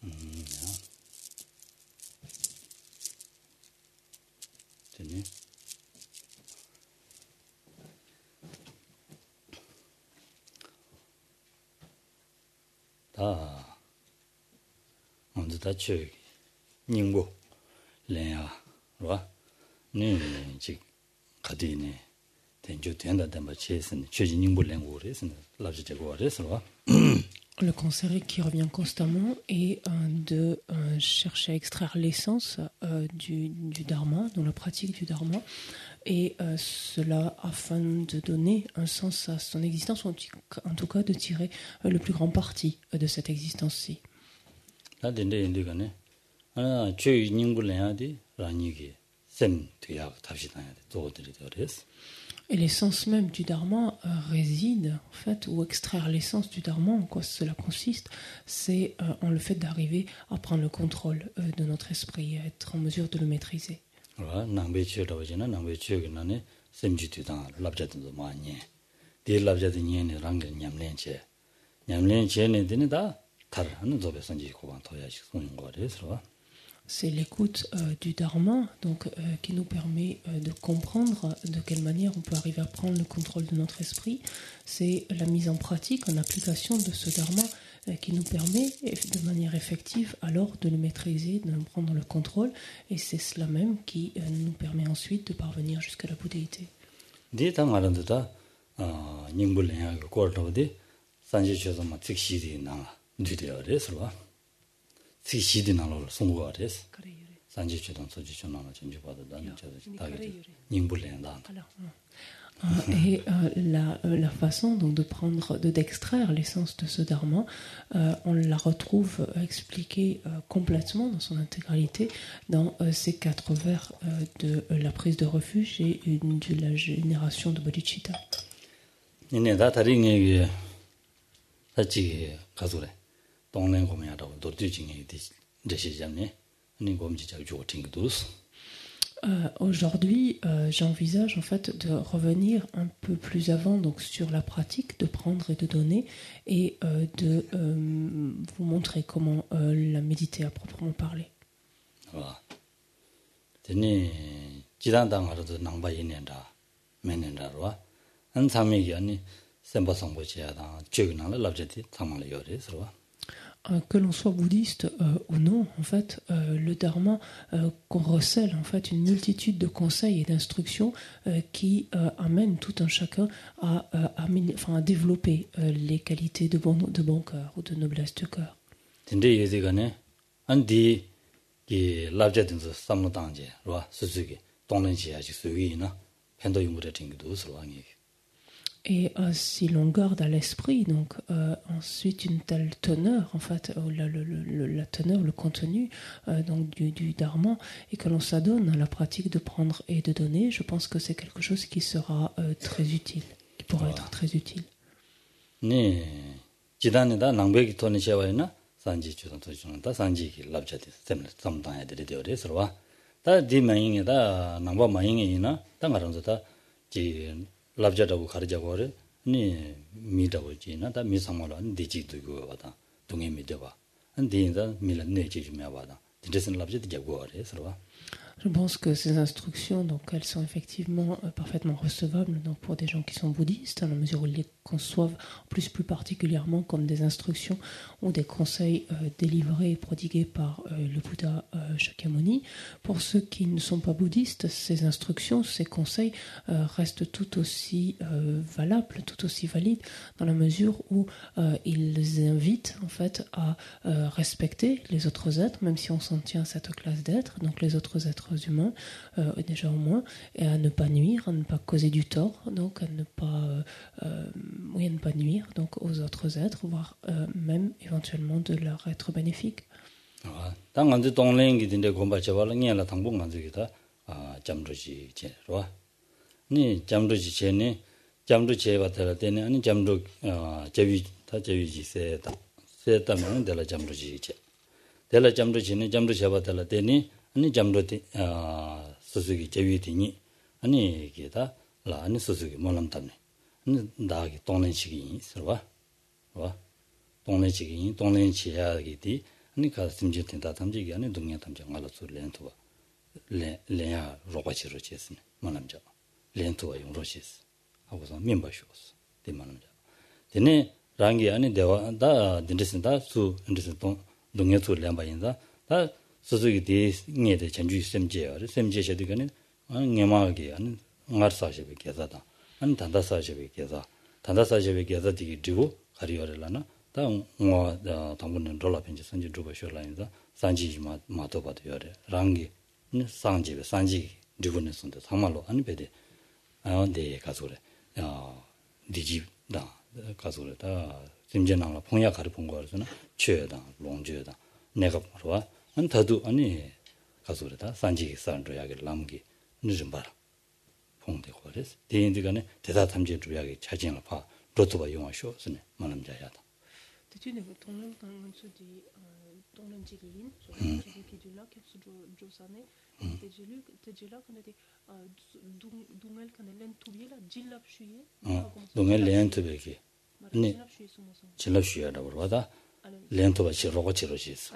ja. 되네. 다 먼저 다 쳐. 닝고 래야. 봐. 네, 지 가디네. 된주 된다 된바 체스는 최진 닝고 랭고 그래서 라지제고 그래서 Le conseil qui revient constamment est de chercher à extraire l'essence du dharma, dans la pratique du dharma, et cela afin de donner un sens à son existence, ou en tout cas de tirer le plus grand parti de cette existence-ci. Et l'essence même du dharma réside, en fait, ou extraire l'essence du dharma, en quoi cela consiste, c'est en le fait d'arriver à prendre le contrôle de notre esprit, à être en mesure de le maîtriser. C'est l'écoute du dharma donc, qui nous permet de comprendre de quelle manière on peut arriver à prendre le contrôle de notre esprit. C'est la mise en pratique, en application de ce dharma qui nous permet de manière effective alors de le maîtriser, de prendre le contrôle. Et c'est cela même qui nous permet ensuite de parvenir jusqu'à la bouddhéité. Et la façon donc de prendre, d'extraire l'essence de ce dharma, on la retrouve expliquée complètement dans son intégralité dans ces 4 vers de la prise de refuge et de la génération de bodhicitta. Aujourd'hui, j'envisage en fait de revenir un peu plus avant donc sur la pratique de prendre et de donner et de vous montrer comment la méditer à proprement parler. Que l'on soit bouddhiste ou non, en fait, le dharma qu'on recèle en fait une multitude de conseils et d'instructions qui amènent tout un chacun à développer les qualités de bon cœur ou de noblesse de cœur. Et si l'on garde à l'esprit donc ensuite une telle teneur, en fait, la teneur, le contenu donc du dharma, et que l'on s'adonne à la pratique de prendre et de donner, je pense que c'est quelque chose qui sera très utile, qui pourra être très utile. 랍자라고 가르자고래 니 미다고 지나 다 미상말로 디지도 그거 받아 동해 미대봐 안디인다 밀네 지주면 받아 디제선 랍자도 자고래 서봐. Je pense que ces instructions, donc, elles sont effectivement parfaitement recevables donc, pour des gens qui sont bouddhistes, dans la mesure où ils les conçoivent plus particulièrement comme des instructions ou des conseils délivrés et prodigués par le Bouddha Shakyamuni. Pour ceux qui ne sont pas bouddhistes, ces instructions, ces conseils restent tout aussi valables, tout aussi valides, dans la mesure où ils invitent en fait à respecter les autres êtres, même si on s'en tient à cette classe d'êtres, donc les autres êtres humains, déjà au moins, et à ne pas nuire, à ne pas causer du tort, donc à ne pas nuire donc aux autres êtres, voire même éventuellement de leur être bénéfique. 당한테 동랭기인데 공부해봐라 당봉간적이다. 잠도지 제로. 니 잠도지 제네 잠도 제바들 때네 아니 잠도 제위 다 제위지 세다면 될라 잠도지 제. 될라 잠도지네 잠도 제바들 때니 아니 잠도티 소수기 제위티니 아니 이게다 라 아니 소수기 몰람담네 아니 나기 동네식이 있어 봐 동네식이 동네치야기디 아니 가 심지 된다 탐지기 안에 동네 탐지 알아서 렌토와 렌야 로바치로 제스네 만남자 렌토와 용로시스 하고서 멤버쇼스 대만남자 되네 랑기 안에 대화다 딘데스다 수 인데스도 동네도 렘바인다 다 소소기 대니에 전주 셈제어 셈제셔도가는 녜마게 아니 응아사시베 계자다 아니 단다사시베 계자 단다사시베 계자 디기 두고 가리어라나 뭐 당분은 돌아 벤지 선지 두고 쇼라인다 산지 마도 봐도 요래 랑기 상지베 산지 두고는 선데 상말로 아니 베데 아데 가소래 디지다 가소래다 심전나라 풍야 가리 본 거라서는 최다 롱죄다 내가 말와 안 다도 아니 가소래다 산지 산도야게 남기 늦은 봐라 봉대 거래서 대인들간에 대다 탐지 주야게 자진을 봐 로트바 용하쇼 쓰네 만남자야다 tu ne ton se dit ton injilin qui du lac sur Josane et j'ai lu là qu'on était dungel qu'on est l'entoubier la jillap chuye dungel l'entoubier ni jillap chuye da borwada l'entoba chi rogo chirosis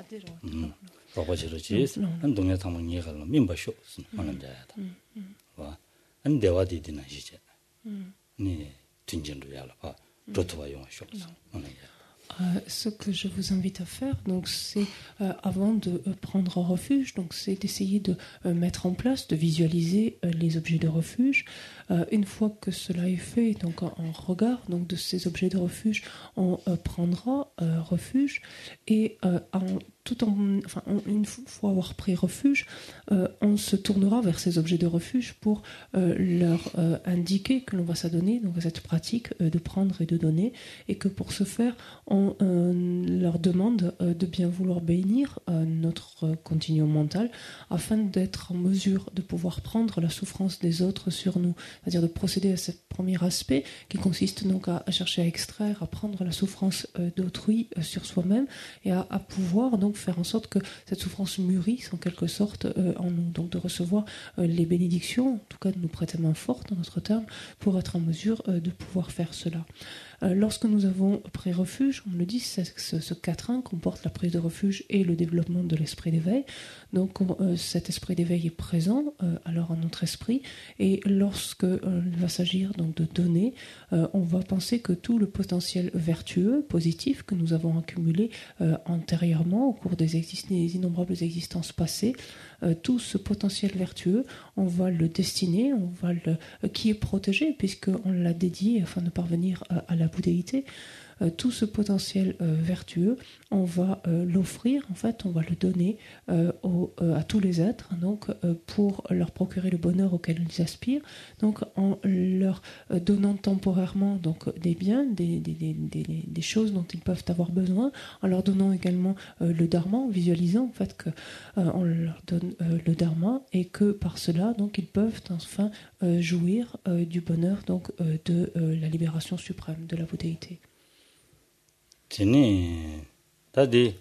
rogo chirosis 안 dungel tamang yegal minba sho 만남자야다 와 안 대화디 되나 이제 니 진전도 야라 봐 로트바 용하쇼 만남자 Ce que je vous invite à faire, donc, c'est avant de prendre refuge, donc, c'est d'essayer de mettre en place, de visualiser les objets de refuge. Une fois que cela est fait, donc en regard donc, de ces objets de refuge, on prendra refuge et une fois avoir pris refuge, on se tournera vers ces objets de refuge pour leur indiquer que l'on va s'adonner donc, à cette pratique de prendre et de donner, et que pour ce faire, on leur demande de bien vouloir bénir notre continuum mental afin d'être en mesure de pouvoir prendre la souffrance des autres sur nous, c'est-à-dire de procéder à ce premier aspect qui consiste donc à chercher à extraire, à prendre la souffrance d'autrui sur soi-même et à pouvoir donc faire en sorte que cette souffrance mûrisse en quelque sorte en nous, donc de recevoir les bénédictions, en tout cas de nous prêter main forte dans notre terme pour être en mesure de pouvoir faire cela. Lorsque nous avons pris refuge, on me le dit, ce quatrain comporte la prise de refuge et le développement de l'esprit d'éveil. Donc cet esprit d'éveil est présent alors en notre esprit, et lorsque il va s'agir donc de donner, on va penser que tout le potentiel vertueux, positif que nous avons accumulé antérieurement au cours des innombrables existences passées, tout ce potentiel vertueux, on va le destiner, qui est protégé puisqu'on l'a dédié afin de parvenir à la bouddhéité. Tout ce potentiel vertueux, on va l'offrir, en fait, on va le donner à tous les êtres, donc pour leur procurer le bonheur auquel ils aspirent, donc en leur donnant temporairement donc des biens, des choses dont ils peuvent avoir besoin, en leur donnant également le dharma, en visualisant en fait que on leur donne le dharma et que par cela donc ils peuvent enfin jouir du bonheur donc de la libération suprême, de la bouddhéité. 제니 다디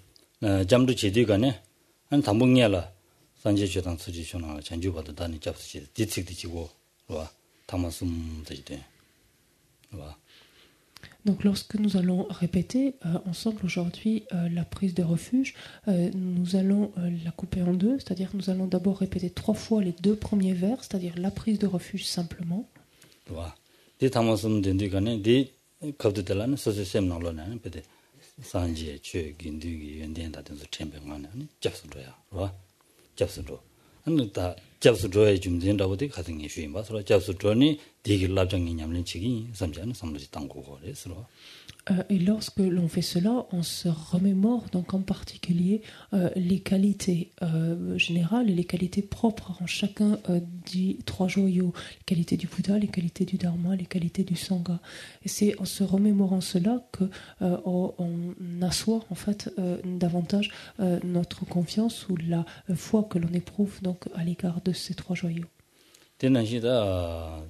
잠도 제디가네 한 담봉이야라 산제 주당 수지쇼나 전주바도 다니 잡수지 디틱디 지고 와 담았음 되지대 와. Donc lorsque nous allons répéter ensemble aujourd'hui la prise de refuge, nous allons la couper en deux, c'est-à-dire nous allons d'abord répéter 3 fois les 2 premiers vers, c'est-à-dire la prise de refuge simplement. 와. 디 담았음 된디가네 디 갑도들라는 소소셈 나올라네 베데 산지에 최긴디기 연대다 된서 챔병하네 잡수로야 와 잡수로 안다 잡수로에 좀 된다고도 가능해 쉬임 봐서 잡수로니 되게 랍장이 냠는 치기 삼자는 삼로지 땅고고 그래서 Et lorsque l'on fait cela, on se remémore donc en particulier les qualités générales et les qualités propres en chacun des 3 joyaux, les qualités du Bouddha, les qualités du Dharma, les qualités du Sangha. Et c'est en se remémorant cela que on assoit en fait davantage notre confiance ou la foi que l'on éprouve donc à l'égard de ces 3 joyaux. 대난시다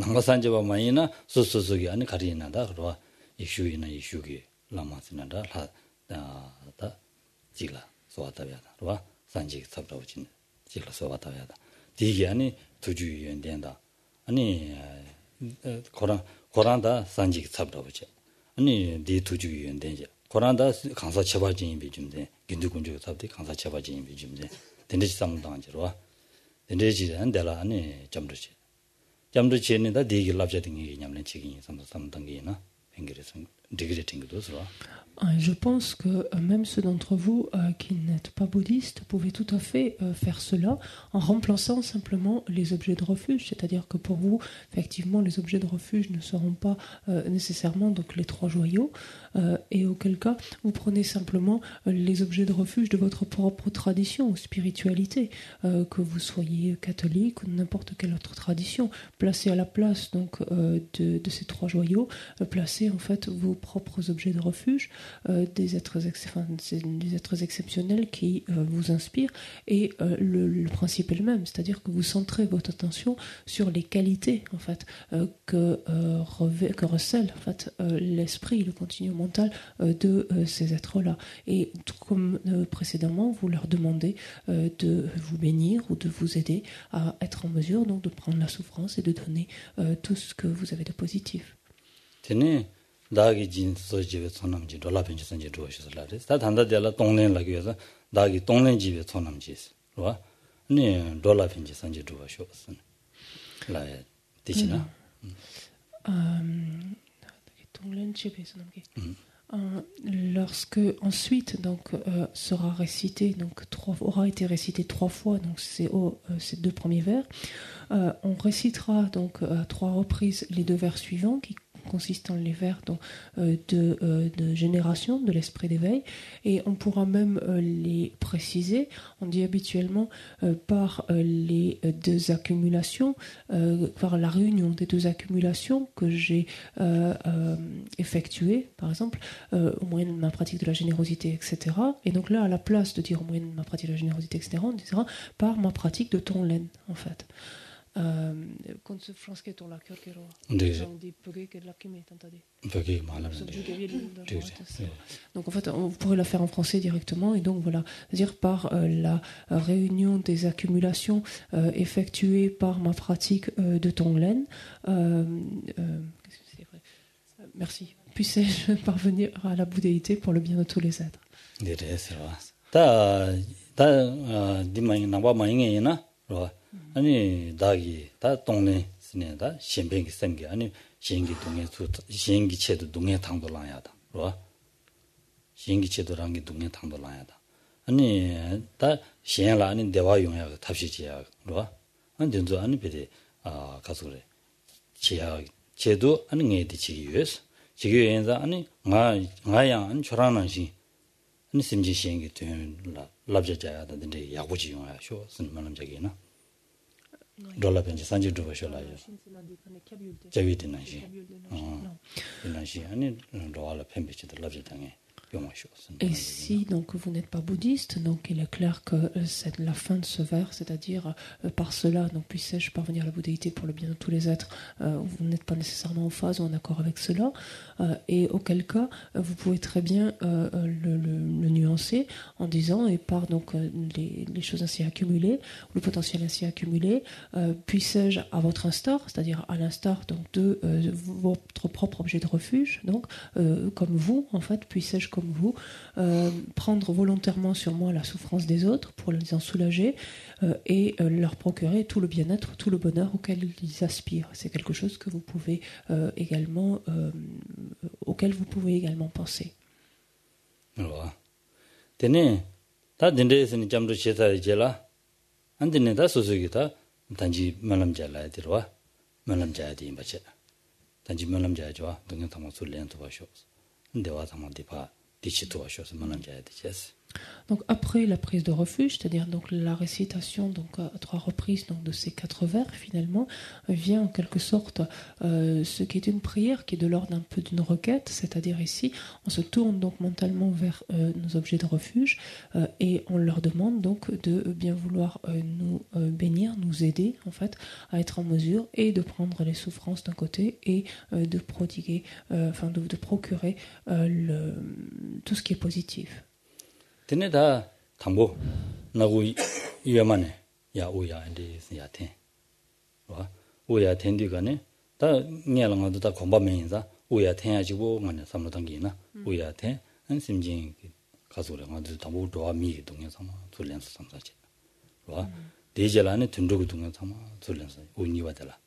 남산제바 마이나 소소소기 아니 가리나다 그러 이슈이나 이슈기 라마스나다 라다 지라 소와타야다 그러 산지 섭다오진 지라 소와타야다 디게 아니 두주연 된다 아니 고란다 산지 섭다오지 아니 디 두주연 된지 고란다 강사 처바진 비중데 긴두군주 탑디 강사 처바진 비중데 된대지 상당한지로 된대지는 데라 안에 점도지에다 되게 랍자딩 얘기냐면 책임이 상당히나 뱅게서 디그레팅 것으로 Je pense que même ceux d'entre vous qui n'êtes pas bouddhistes pouvaient tout à fait faire cela en remplaçant simplement les objets de refuge. C'est-à-dire que pour vous, effectivement, les objets de refuge ne seront pas nécessairement donc les 3 joyaux. Et auquel cas, vous prenez simplement les objets de refuge de votre propre tradition ou spiritualité, que vous soyez catholique ou n'importe quelle autre tradition. Placez à la place donc de ces 3 joyaux, placez en fait vos propres objets de refuge. Des êtres exceptionnels qui vous inspirent et le principe est le même, c'est-à-dire que vous centrez votre attention sur les qualités en fait que recèle en fait l'esprit, le continuum mental de ces êtres-là. Et tout comme précédemment, vous leur demandez de vous bénir ou de vous aider à être en mesure donc de prendre la souffrance et de donner tout ce que vous avez de positif. 다기 진서 집에 손남지 돌아편지 선지 도시설라데 다 단다데라 동네라고 해서 다기 동네 집에 손남지 와 네 돌아편지 선지 도시었은 라에 되지나 lorsque ensuite donc sera récité donc aura été récité 3 fois donc ces 2 premiers vers, on récitera donc à 3 reprises les 2 vers suivants qui consistent en les vers de génération de l'esprit d'éveil, et on pourra même les préciser. On dit habituellement par les 2 accumulations, par la réunion des 2 accumulations que j'ai effectuées, par exemple, au moyen de ma pratique de la générosité, etc. Et donc là, à la place de dire au moyen de ma pratique de la générosité, etc., on dira par ma pratique de Tonglen, en fait. Donc en fait on pourrait la faire en français directement, et donc voilà, c'est-à-dire par la réunion des accumulations effectuées par ma pratique de Tonglen, merci, puisse-je parvenir à la bouddhéité pour le bien de tous les êtres. 아니 다기 다 동네 스네다 신뱅기 생기 아니 신기 동네 신기 체도 동네 당도라야다 로 신기 체도랑기 동네 당도라야다 아니 다 신라 아니 대화 용야 탑시지야 로 안전도 아니 베데 가서 그래 지야 제도 아니 녜디 지유에서 지유에서 아니 나야 안 초라나시 아니 심지 신기 된 랍자자야다 근데 야고지 용야 쇼 선만남 저기나 dollar penji sanji do shola yo jawi dinashi dinashi ani dollar penji de labje dange. Et si donc vous n'êtes pas bouddhiste, donc il est clair que c'est la fin de ce vers, c'est-à-dire par cela, donc puisse-je parvenir à la bouddhéité pour le bien de tous les êtres, vous n'êtes pas nécessairement en phase ou en accord avec cela, et auquel cas vous pouvez très bien le nuancer en disant, et par donc les choses ainsi accumulées, le potentiel ainsi accumulé, puisse-je à votre instar, c'est-à-dire à l'instar donc de votre propre objet de refuge, donc comme vous en fait, puisse-je comme vous, prendre volontairement sur moi la souffrance des autres pour les en soulager et leur procurer tout le bien-être, tout le bonheur auquel ils aspirent. C'est quelque chose que vous pouvez également, auquel vous pouvez également penser. Voilà. Tenez, ta dindesini jamdu cheta jela, andine ta susugita tanji malam jala dirwa, malam jaya di imbache. Tanji malam jaya jwa, dunga tamo sulen to basho. Ndewa tamo dipa. Donc après la prise de refuge, c'est-à-dire donc la récitation donc à 3 reprises donc de ces 4 vers, finalement vient en quelque sorte ce qui est une prière qui est de l'ordre un peu d'une requête, c'est-à-dire ici on se tourne donc mentalement vers nos objets de refuge et on leur demande donc de bien vouloir nous bénir, nous aider en fait à être en mesure et de prendre les souffrances d'un côté et de prodiguer, de procurer tout ce qui est positif. Tene da tambo nagu yamane ya uya ende ya ten wa uya ten di gane da nyala nga da komba menza uya ten ya jibo ngane samlo dangi na uya ten 한 심진 가서라 가지고 담보 도와 미 동네 상마 돌련서 삼사지 와 대절안에 든도고 동네 상마 돌련서 운이와달라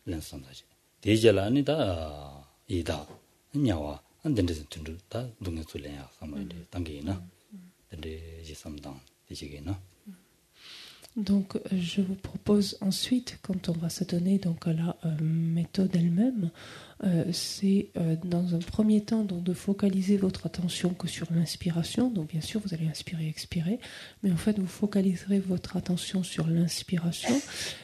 렌서 삼사지 대절안이다 이다 냐와 안 된데서 든도다 동네 돌련야 상마인데 당기나 근데 이제 삼당 되시게나. Donc, je vous propose ensuite, quand on va s'adonner donc à la méthode elle-même, c'est dans un premier temps donc de focaliser votre attention que sur l'inspiration. Donc, bien sûr, vous allez inspirer, expirer, mais en fait, vous focaliserez votre attention sur l'inspiration,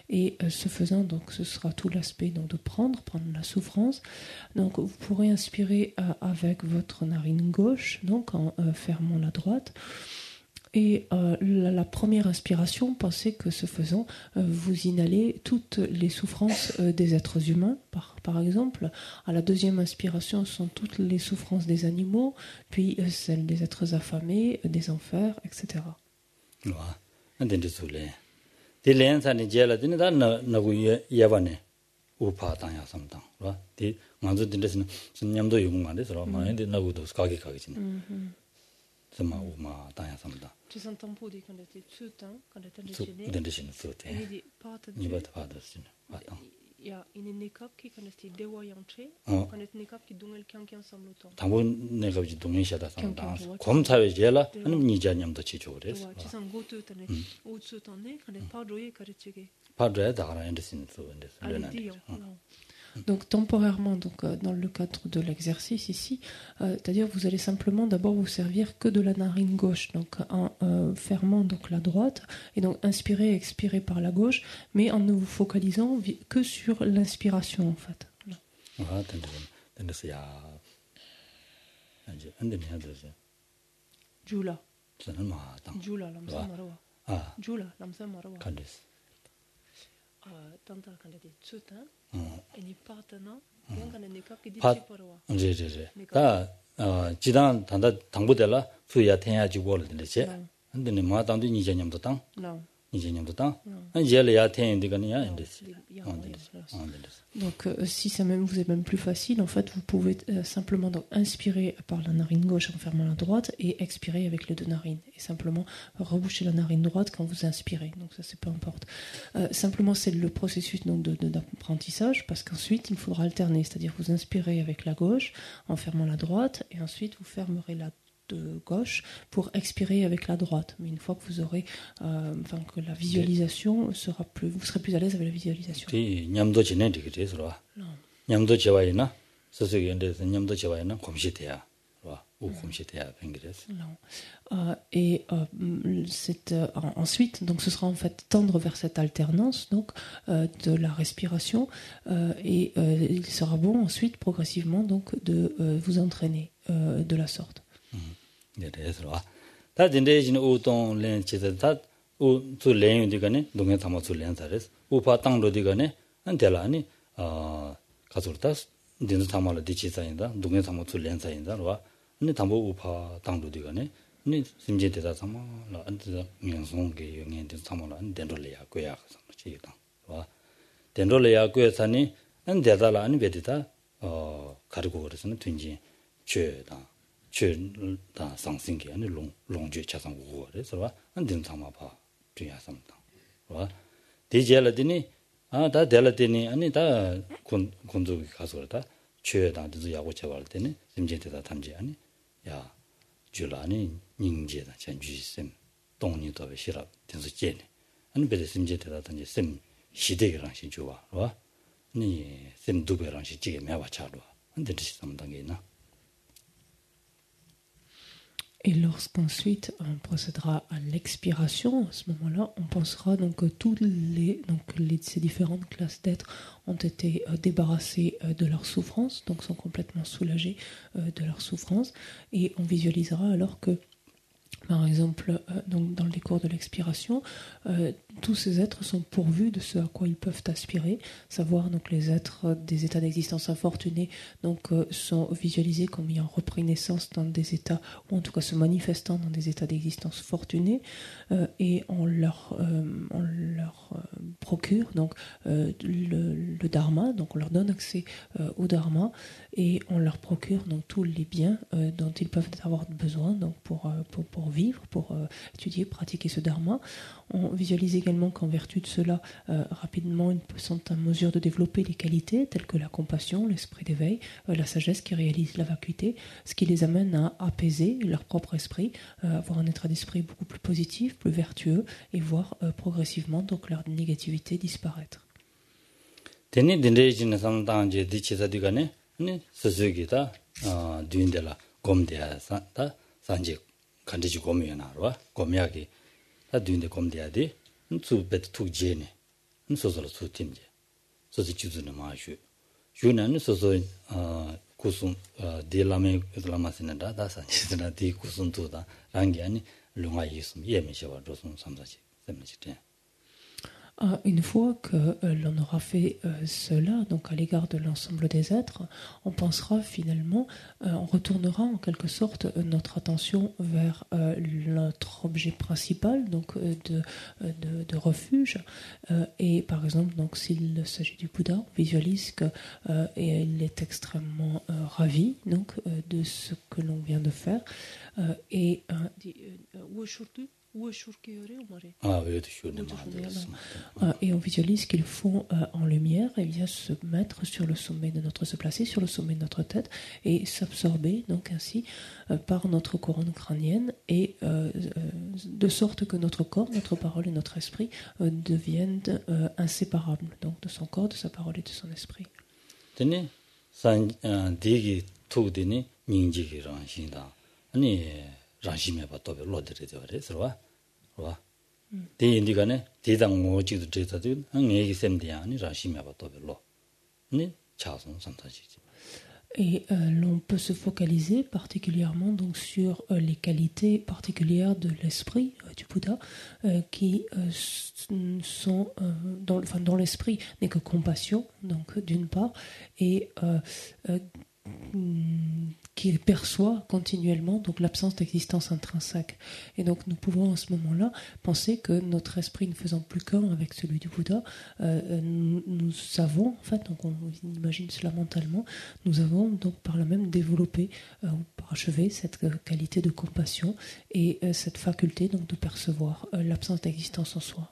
et ce faisant, donc, ce sera tout l'aspect donc de prendre la souffrance. Donc, vous pourrez inspirer avec votre narine gauche, donc en fermant la droite. Et la première inspiration, pensez que ce faisant, vous inhalez toutes les souffrances des êtres humains, par exemple. À la deuxième inspiration, ce sont toutes les souffrances des animaux, puis celles des êtres affamés, des enfers, etc. Tu sens ton pot quand tu es soudain, quand tu es gêné. Il y a une nécap qui quand tu es dévoyanté, quand tu es nécap qui donne quelqu'un qui ensemble autant. 당분 내가 이제 동행시하다 상다. 검사회 제라 하는 니자님도 지죠 그래서. Tu sens goûter ton nez, au-dessus ton nez, quand tu pas doué quand tu es. 파드에 다가라 엔더슨 소인데. Donc temporairement, donc, dans le cadre de l'exercice ici, c'est-à-dire vous allez simplement d'abord vous servir que de la narine gauche, donc en fermant donc la droite, et donc inspirer et expirer par la gauche, mais en ne vous focalisant que sur l'inspiration en fait. Ah, tendencia. Jula. Jula, lamsa marwa. Ah. Jula, lamsa marwa. Kandis. Tanta quand tu es soudain, et ni partenaire, bien quand tu es nécap qui dit parwa. 다 지단 단다 당보들라 수야 태야지 월들지 근데 뭐 당도 이제님도 땅 이제님도 땅 이제야 태인디가냐 인데스 Donc si ça même vous est même plus facile, en fait vous pouvez simplement donc inspirer par la narine gauche en fermant la droite et expirer avec les deux narines et simplement reboucher la narine droite quand vous inspirez. Donc ça c'est peu importe. Simplement c'est le processus donc d'apprentissage, parce qu'ensuite il faudra alterner, c'est-à-dire vous inspirez avec la gauche en fermant la droite et ensuite vous fermerez la de gauche pour expirer avec la droite. Mais une fois que vous aurez, que la visualisation sera plus, vous serez plus à l'aise avec la visualisation. 냠도 지내지 그래서 냠도 제와이나 서서인데 냠도 제와이나 곰시대야. Et ensuite, donc ce sera en fait tendre vers cette alternance donc de la respiration et il sera bon ensuite progressivement donc de vous entraîner de la sorte. 그래서 다 진대진 우동 렌치다 다우 렌유디가네 동에 담아서 렌사레스 우파 땅로디가네 안텔라니 가서다 딘도 담아라 디치사인다 동에 담아서 렌사인다 와 근데 담보 우파 땅로디가네 니 심제대다 담아라 안데 명송게 영엔데 담아라 덴돌레야 고야 지다 와 덴돌레야 고야사니 안데다라 아니 베디다 가르고 그래서는 든지 죄다 다 상승게 아니 롱주 차상 우거래서 안 되는 상마 봐 주야삼다 와 디젤라디니 다 델라디니 아니 다 군도 가서 그러다 죄다도 야고 제발 때는 심제대다 탐지 아니 야 줄라니 닝제다 전주심 동니도 싫어 된서 제네 아니 베데 심제대다 탐지 심 시대랑 신 좋아 와니 심두베랑 시 지게 매와 차로 안 되듯이 삼당게나. Et lorsqu'ensuite on procédera à l'expiration, à ce moment-là, on pensera donc que ces différentes classes d'êtres ont été débarrassées de leur souffrance, donc sont complètement soulagées de leur souffrance, et on visualisera alors que, par exemple, donc dans les cours de l'expiration, tous ces êtres sont pourvus de ce à quoi ils peuvent aspirer, savoir donc les êtres des états d'existence infortunés donc sont visualisés comme ayant repris naissance dans des états, ou en tout cas se manifestant dans des états d'existence fortunés, et on leur procure donc le dharma, donc on leur donne accès au dharma, et on leur procure donc tous les biens dont ils peuvent avoir besoin donc pour vivre, pour étudier, pratiquer ce dharma. On visualise également qu'en vertu de cela, rapidement, ils sont en mesure de développer les qualités telles que la compassion, l'esprit d'éveil, la sagesse qui réalise la vacuité, ce qui les amène à apaiser leur propre esprit, avoir un état d'esprit beaucoup plus positif, plus vertueux, et voir progressivement donc leur négativité disparaître. 간지지 고미야나로 고미야기 다 뒤인데 곰대야디 수베트 투제네 소소로 수팀제 소소 주즈는 마슈 주나는 소소 구순 딜라메 라마스는다 다산지나 디 구순도다 랑게 아니 룽아 있음 예미셔와 조선 삼사지 셈미시테. Une fois que l'on aura fait cela, donc à l'égard de l'ensemble des êtres, on pensera finalement, on retournera en quelque sorte notre attention vers notre objet principal, donc de refuge. Et par exemple, donc s'il s'agit du Bouddha, on visualise que et il est extrêmement ravi donc de ce que l'on vient de faire. Et on visualise qu'ils font en lumière et bien se mettre sur le sommet de se placer sur le sommet de notre tête et s'absorber donc ainsi par notre couronne crânienne, et de sorte que notre corps, notre parole et notre esprit deviennent inséparables donc de son corps, de sa parole et de son esprit. 라시메 바토베 로데르데 그래서 와 대인디가네 대당 모지도 제자도 항얘기 셈디야 아니 라시메 바토베 로 니 차선 삼사지지. Et l'on peut se focaliser particulièrement donc sur les qualités particulières de l'esprit du Bouddha qui sont dans l'esprit n'est que compassion donc d'une part, et qui perçoit continuellement donc l'absence d'existence intrinsèque. Et donc nous pouvons à ce moment-là penser que notre esprit ne faisant plus qu'un avec celui du Bouddha, nous savons, en fait, donc on imagine cela mentalement, nous avons donc par là même développé ou parachevé cette qualité de compassion et cette faculté donc de percevoir l'absence d'existence en soi.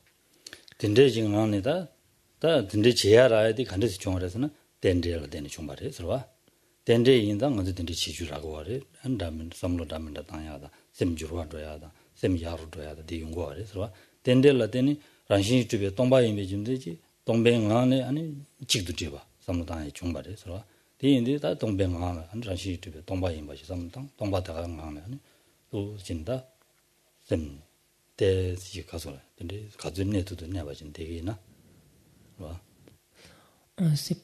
덴데 인당 어디 덴데 지주라고 하래. 한다면 섬로다면다 당야다. 셈주로 줘야다. 셈야로 줘야다. 대용고 하래. 그래서 덴데라데니 란신 집에 동바에 매진되지. 동뱅안에 아니 직도 줘봐. 섬로당에 중발에. 그래서 대인데 다 동뱅안 한 란신 집에 동바에 매지 섬당 동바다가 강에 아니 또 진다. 셈 대지 가서 덴데 가즈네도 내봐진 되게나. 와. Si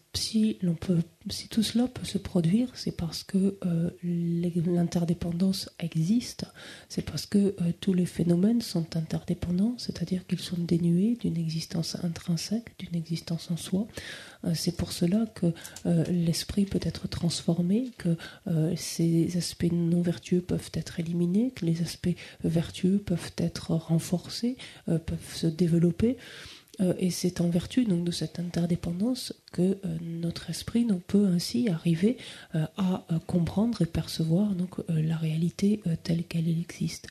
tout cela peut se produire, c'est parce que l'interdépendance existe, c'est parce que tous les phénomènes sont interdépendants, c'est-à-dire qu'ils sont dénués d'une existence intrinsèque, d'une existence en soi. C'est pour cela que l'esprit peut être transformé, que ces aspects non vertueux peuvent être éliminés, que les aspects vertueux peuvent être renforcés, peuvent se développer. Et c'est en vertu donc de cette interdépendance que notre esprit donc, peut ainsi arriver à comprendre et percevoir donc la réalité telle qu'elle existe.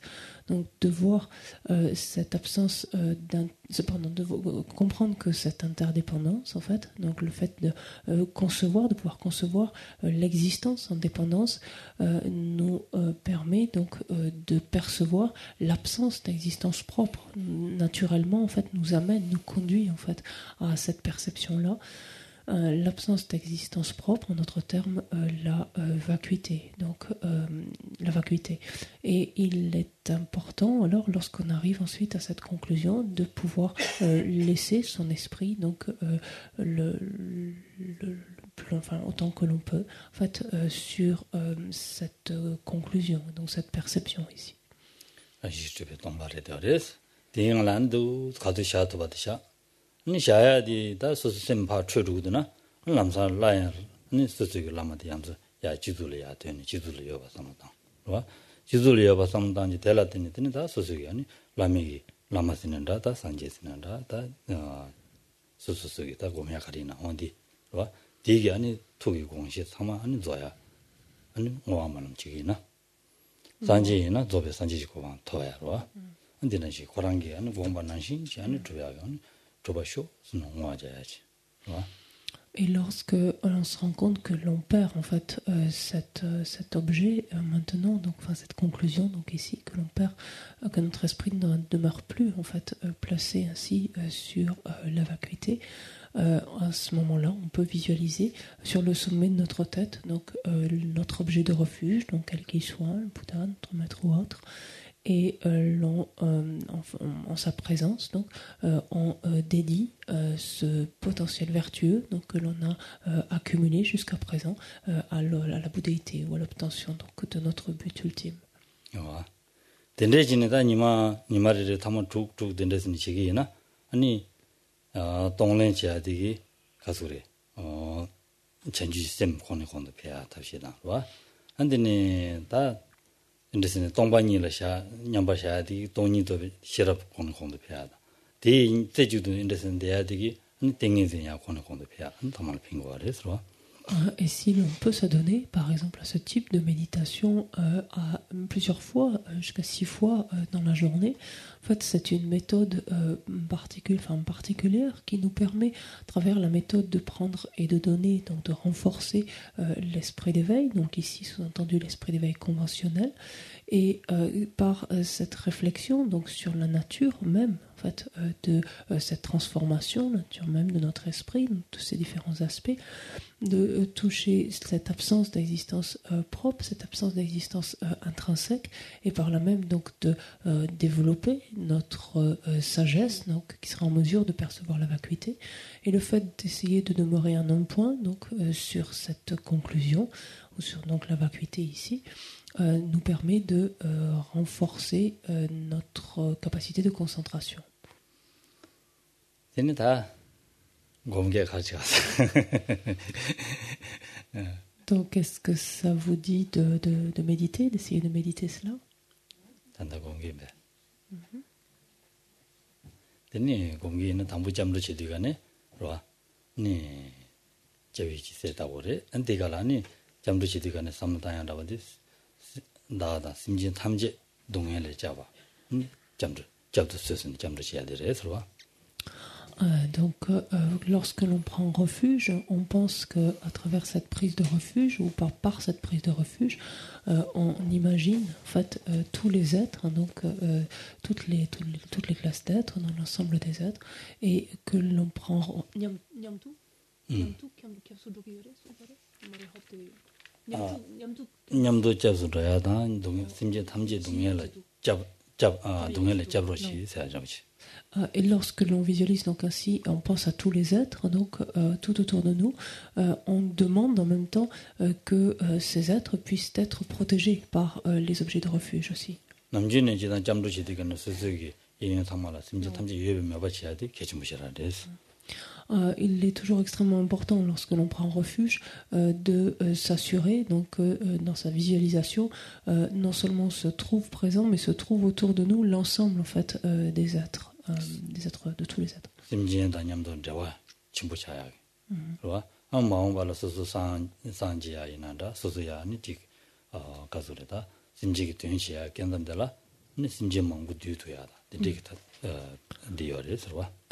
Donc de voir cette absence de comprendre que cette interdépendance en fait, donc le fait de pouvoir concevoir l'existence en dépendance nous permet donc de percevoir l'absence d'existence propre. Naturellement en fait nous conduit en fait à cette perception là. L'absence d'existence propre, en d'autres termes, la vacuité. Donc, la vacuité. Et il est important, alors, lorsqu'on arrive ensuite à cette conclusion, de pouvoir laisser son esprit, donc, autant que l'on peut, en fait, sur cette conclusion, donc cette perception ici. 대응란도 가도 샤도 받으셔 니 샤야디 다 소스셈파 최루드나 남사 라야 니 소스기 라마디 양서 야 지도려야 되니 지도려 봐 삼다 와 지도려 봐 삼단지 될라더니 다 소스기 아니 라미기 라마스는다 다 산제스는다 다 소스기 다 고미야 가리나 어디 와 되게 아니 토기 공시 삼아 아니 줘야 아니 뭐하면 지기나 산지나 조베 산지지 고방 토야 와 근데는 시 고랑기 아니 공부하는 신지 아니 줘야 아니 줘봐쇼 스노와자야지 와 Et lorsque on se rend compte que l'on perd en fait cet objet maintenant, donc enfin cette conclusion donc ici que l'on perd, que notre esprit ne demeure plus en fait placé ainsi sur la vacuité, à ce moment-là, on peut visualiser sur le sommet de notre tête donc notre objet de refuge, donc quel qu'il soit, le Bouddha, notre maître ou autre. Et en sa présence, donc, on dédie ce potentiel vertueux donc, que l'on a accumulé jusqu'à présent à la bouddhéité ou à l'obtention donc, de notre but ultime. 덴데진에다 니마리를 타면 쭉쭉 덴데스니 지기나 아니 동len지아디기 가수래 전주시스템 코네콘도 배야 답시다 와 안데니 다 인데스네 동반이라샤 냠바샤디 동니도 시럽 코네콘도 배야다 대 제주도 인데스네 대야디기 아니 땡인세야 코네콘도 배야 한타말 핑거래서 Et si l'on peut s'adonner, par exemple, à ce type de méditation à plusieurs fois, jusqu'à 6 fois dans la journée, en fait, c'est une méthode particulière qui nous permet, à travers la méthode de prendre et de donner, donc de renforcer l'esprit d'éveil, donc ici sous-entendu l'esprit d'éveil conventionnel, et par cette réflexion donc sur la nature même en fait de cette transformation, la nature même de notre esprit, donc, de ces différents aspects, de toucher cette absence d'existence propre, cette absence d'existence intrinsèque, et par là même donc de développer notre sagesse, donc qui sera en mesure de percevoir la vacuité, et le fait d'essayer de demeurer en un point donc sur cette conclusion ou sur donc la vacuité ici nous permet de renforcer notre capacité de concentration. Donc, est-ce que ça vous dit de méditer, d'essayer de méditer cela? 나다 심진 탐지 동해를 잡아 잡도 쓰는 잠도 해야 되래서 Donc, lorsque l'on prend refuge, on pense qu'à travers cette prise de refuge, ou par cette prise de refuge, on imagine en fait tous les êtres, donc toutes les classes d'êtres dans l'ensemble des êtres, et que l'on prend... 냠도 잡서야 다 심지 탐지 동해를 동해를 잡으시 세야지. Et lorsque l'on visualise donc ainsi, on pense à tous les êtres, donc tout autour de nous, on demande en même temps que ces êtres puissent être protégés par les objets de refuge aussi. Il est toujours extrêmement important lorsque l'on prend refuge de s'assurer donc dans sa visualisation non seulement se trouve présent mais se trouve autour de nous l'ensemble en fait des êtres de tous les êtres.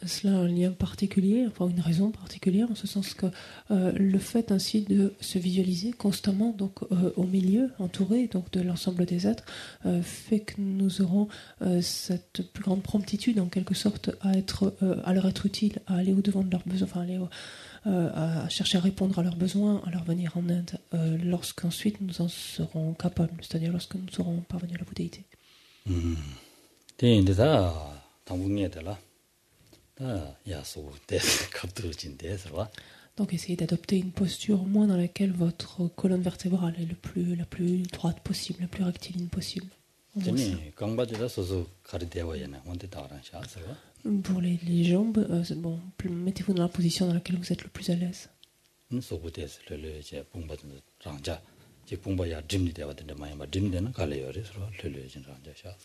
Cela a un lien particulier, enfin une raison particulière, en ce sens que le fait ainsi de se visualiser constamment donc au milieu, entouré donc de l'ensemble des êtres, fait que nous aurons cette plus grande promptitude en quelque sorte à leur être utile, à aller au devant de leurs besoins, enfin à chercher à répondre à leurs besoins, à leur venir en aide, lorsqu'ensuite nous en serons capables, c'est-à-dire lorsque nous serons parvenus à la bouddhéité. Donc essayez d'adopter une posture au moins dans laquelle votre colonne vertébrale est la plus droite possible, la plus rectiligne possible. au moins ça. 되니 강바지다 소소 가르대와야나 원데 다랑 샤서와 Pour les jambes, c'est bon, mettez-vous dans la position dans laquelle vous êtes le plus à l'aise. 소고데스 르르제 봉바든 장자 제 봉바야 짐니 대와든데 마야마 짐데는 갈레요레서 르르진 장자샤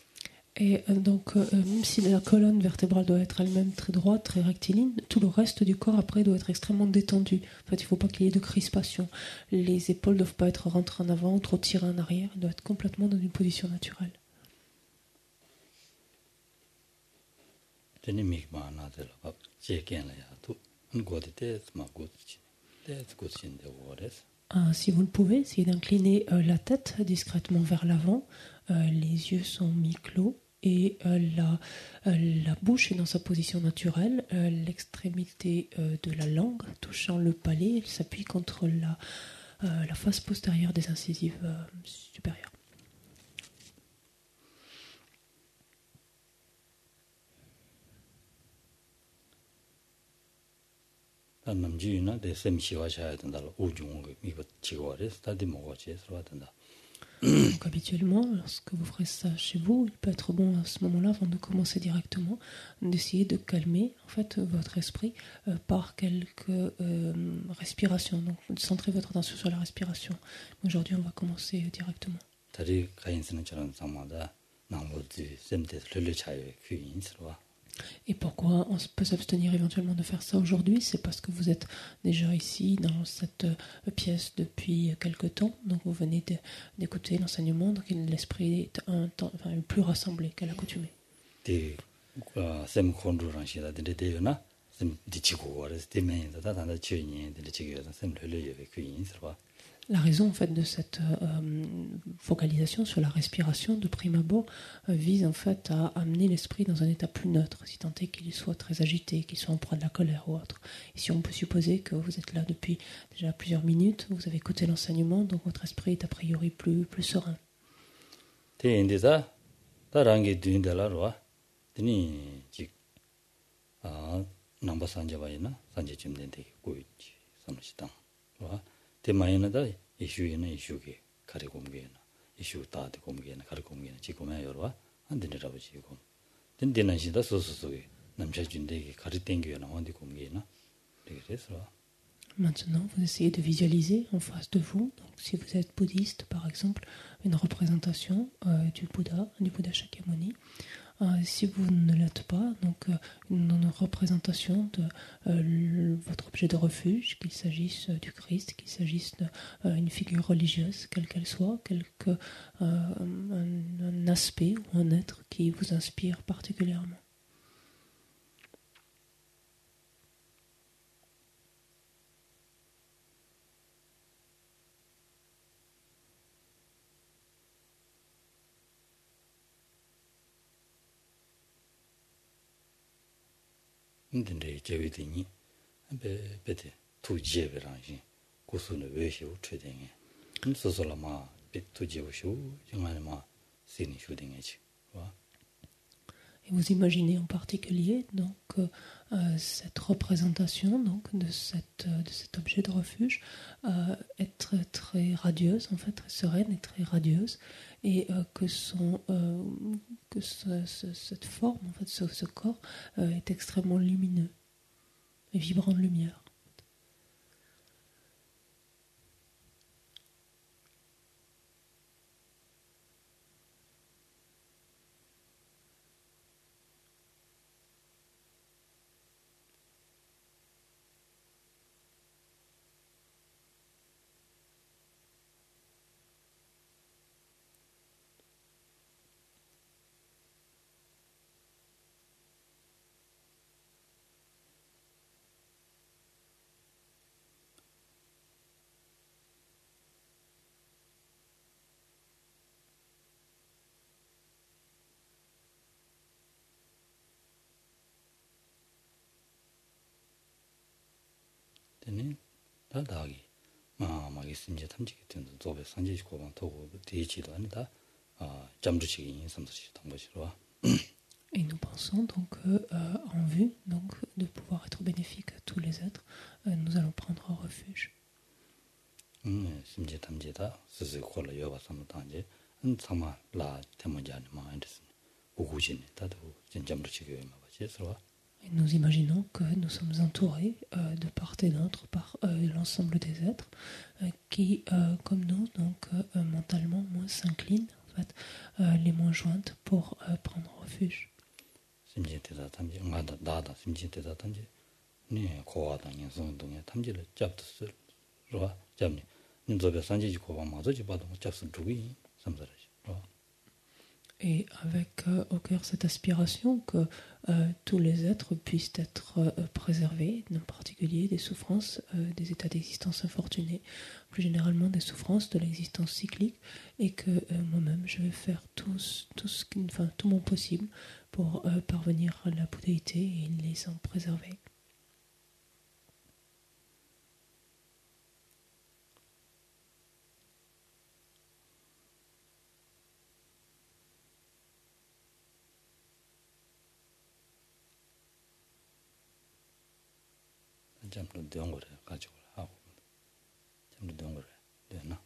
Et donc, même si la colonne vertébrale doit être elle-même très droite, très rectiligne, tout le reste du corps après doit être extrêmement détendu. En fait, il ne faut pas qu'il y ait de crispation. Les épaules ne doivent pas être rentrées en avant ou trop tirées en arrière. Elles doivent être complètement dans une position naturelle. 되니 미마나들 밥 제겐라야 또 고디테 스마고치 데스고치인데 오레스 Si vous le pouvez, essayez d'incliner la tête discrètement vers l'avant. Les yeux sont mi-clos et la bouche est dans sa position naturelle. L'extrémité de la langue touchant le palais, elle s'appuie contre la face postérieure des incisives supérieures. 남주이나 대셈시와 샤야 된다 우중 이거 지고레스 다디 먹어지 서와된다 Donc habituellement, lorsque vous ferez ça chez vous, il peut être bon à ce moment-là, avant de commencer directement, d'essayer de calmer en fait votre esprit par quelques respirations. Donc centrez votre attention sur la respiration. Aujourd'hui, on va commencer directement. 다리 가인스는 저런 상마다 나머지 셈데 르르 차이 귀인스와 Et pourquoi on peut s'abstenir éventuellement de faire ça aujourd'hui? C'est parce que vous êtes déjà ici dans cette pièce depuis quelque temps, donc vous venez d'écouter l'enseignement, donc l'esprit est plus rassemblé qu'à l'accoutumée. 셈 콘루랑시다 데데요나 셈 디치고 와레스 데메인다 다다다 치니 데치기가 셈 르르 귀인스와 La raison en fait de cette focalisation sur la respiration de prime abord vise en fait à amener l'esprit dans un état plus neutre, si tant est qu'il soit très agité, qu'il soit en proie de la colère ou autre. Et si on peut supposer que vous êtes là depuis déjà plusieurs minutes, vous avez écouté l'enseignement, donc votre esprit est a priori plus serein. 대인데다 다랑게 뒤인데라로와 드니 직아 넘버 산자바이나 산제쯤 된데 고있지 삼시당 와 대마이나다 이슈에는 이슈게 가리공게나 이슈 따데 공게나 가리공게나 지금에 여러와 안 되더라고 지금 된데는 시다 소소소게 남자준데 가리 땡겨나 원디 공게나 그래서 Maintenant, vous essayez de visualiser en face de vous, donc si vous êtes bouddhiste par exemple, une représentation du Bouddha Shakyamuni. Si vous ne l'êtes pas, donc une représentation de votre objet de refuge, qu'il s'agisse du Christ, qu'il s'agisse d'une figure religieuse, quelle qu'elle soit, un aspect ou un être qui vous inspire particulièrement. 근데 제위되니 베베데 투제베랑이 고수는 외시오 최대에 소소라마 베투제오쇼 정말마 세니 쇼딩이지 와 Et vous imaginez en particulier donc cette représentation donc de cet objet de refuge être très radieuse, en fait très sereine et très radieuse, et cette forme, en fait ce corps est extrêmement lumineux et vibrant de lumière. 되니 다다기 마마게 심지 탐지게 된도 조베 산지고만 도고 대지도 아니다 잠주식이 인삼수시 당보시로 Et nous pensons donc en vue donc de pouvoir être bénéfique à tous les êtres, nous allons prendre refuge. 심지 탐지다 스스 콜라 여바 삼단제 상마 라 태문자는 뭐 안됐어. 고고진이 다도 진짜로 지금 봐봐. Et nous imaginons que nous sommes entourés de part et d'autre par l'ensemble des êtres qui, comme nous, donc mentalement moins s'inclinent, en fait, les mains jointes pour prendre refuge. 심지에다 탐지 나다 심지에다 탐지 네 고아다 인성동에 탐지를 잡듯어 로 잡니 님도배 산지지 고바 마저지 봐도 잡스 두기 삼사라지 Et avec au cœur cette aspiration que tous les êtres puissent être préservés, en particulier des souffrances, des états d'existence infortunés, plus généralement des souffrances de l'existence cyclique, et que moi-même je vais faire tout mon possible pour parvenir à la bouddhéité et les en préserver. 잠도 되는 거래 가지고 하고 잠도 되는 거래 되나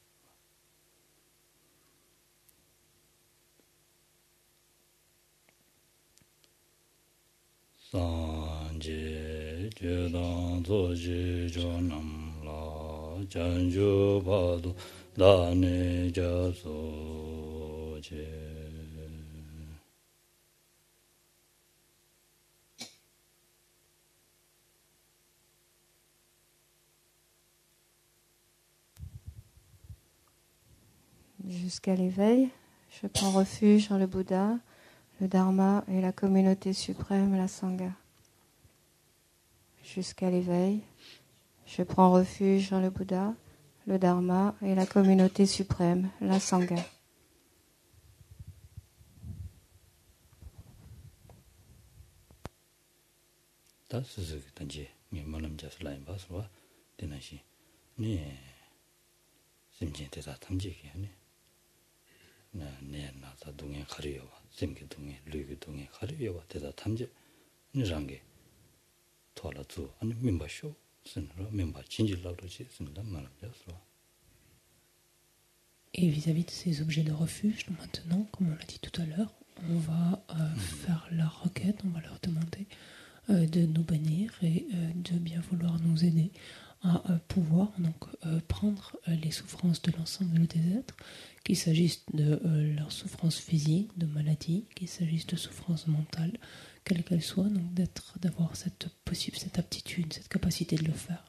산제 제단 조지 전남라 전주 봐도 나네 자소제 Jusqu'à l'éveil, je prends refuge en le Bouddha, le Dharma et la communauté suprême, la Sangha. Jusqu'à l'éveil, je prends refuge en le Bouddha, le Dharma et la communauté suprême, la Sangha. 다 스스로 단지 미만함 자슬라인 봐서 되나시 네 심진 대사 탐지기 하네 네 나다 동에 가려와 심기 동에 류기 동에 가려와 대사 탐지 니랑게 토라주 아니 민바쇼 선으로 민바 진질라로지 쓴다 말합니다. Et vis-à-vis de ces objets de refuge, maintenant, comme on l'a dit tout à l'heure, on va faire la requête, on va leur demander de nous bénir et de bien vouloir nous aider à pouvoir donc prendre les souffrances de l'ensemble des êtres, qu'il s'agisse de leurs souffrances physiques, de maladies, qu'il s'agisse de souffrances mentales, quelles qu'elles soient, donc d'avoir cette aptitude, cette capacité de le faire.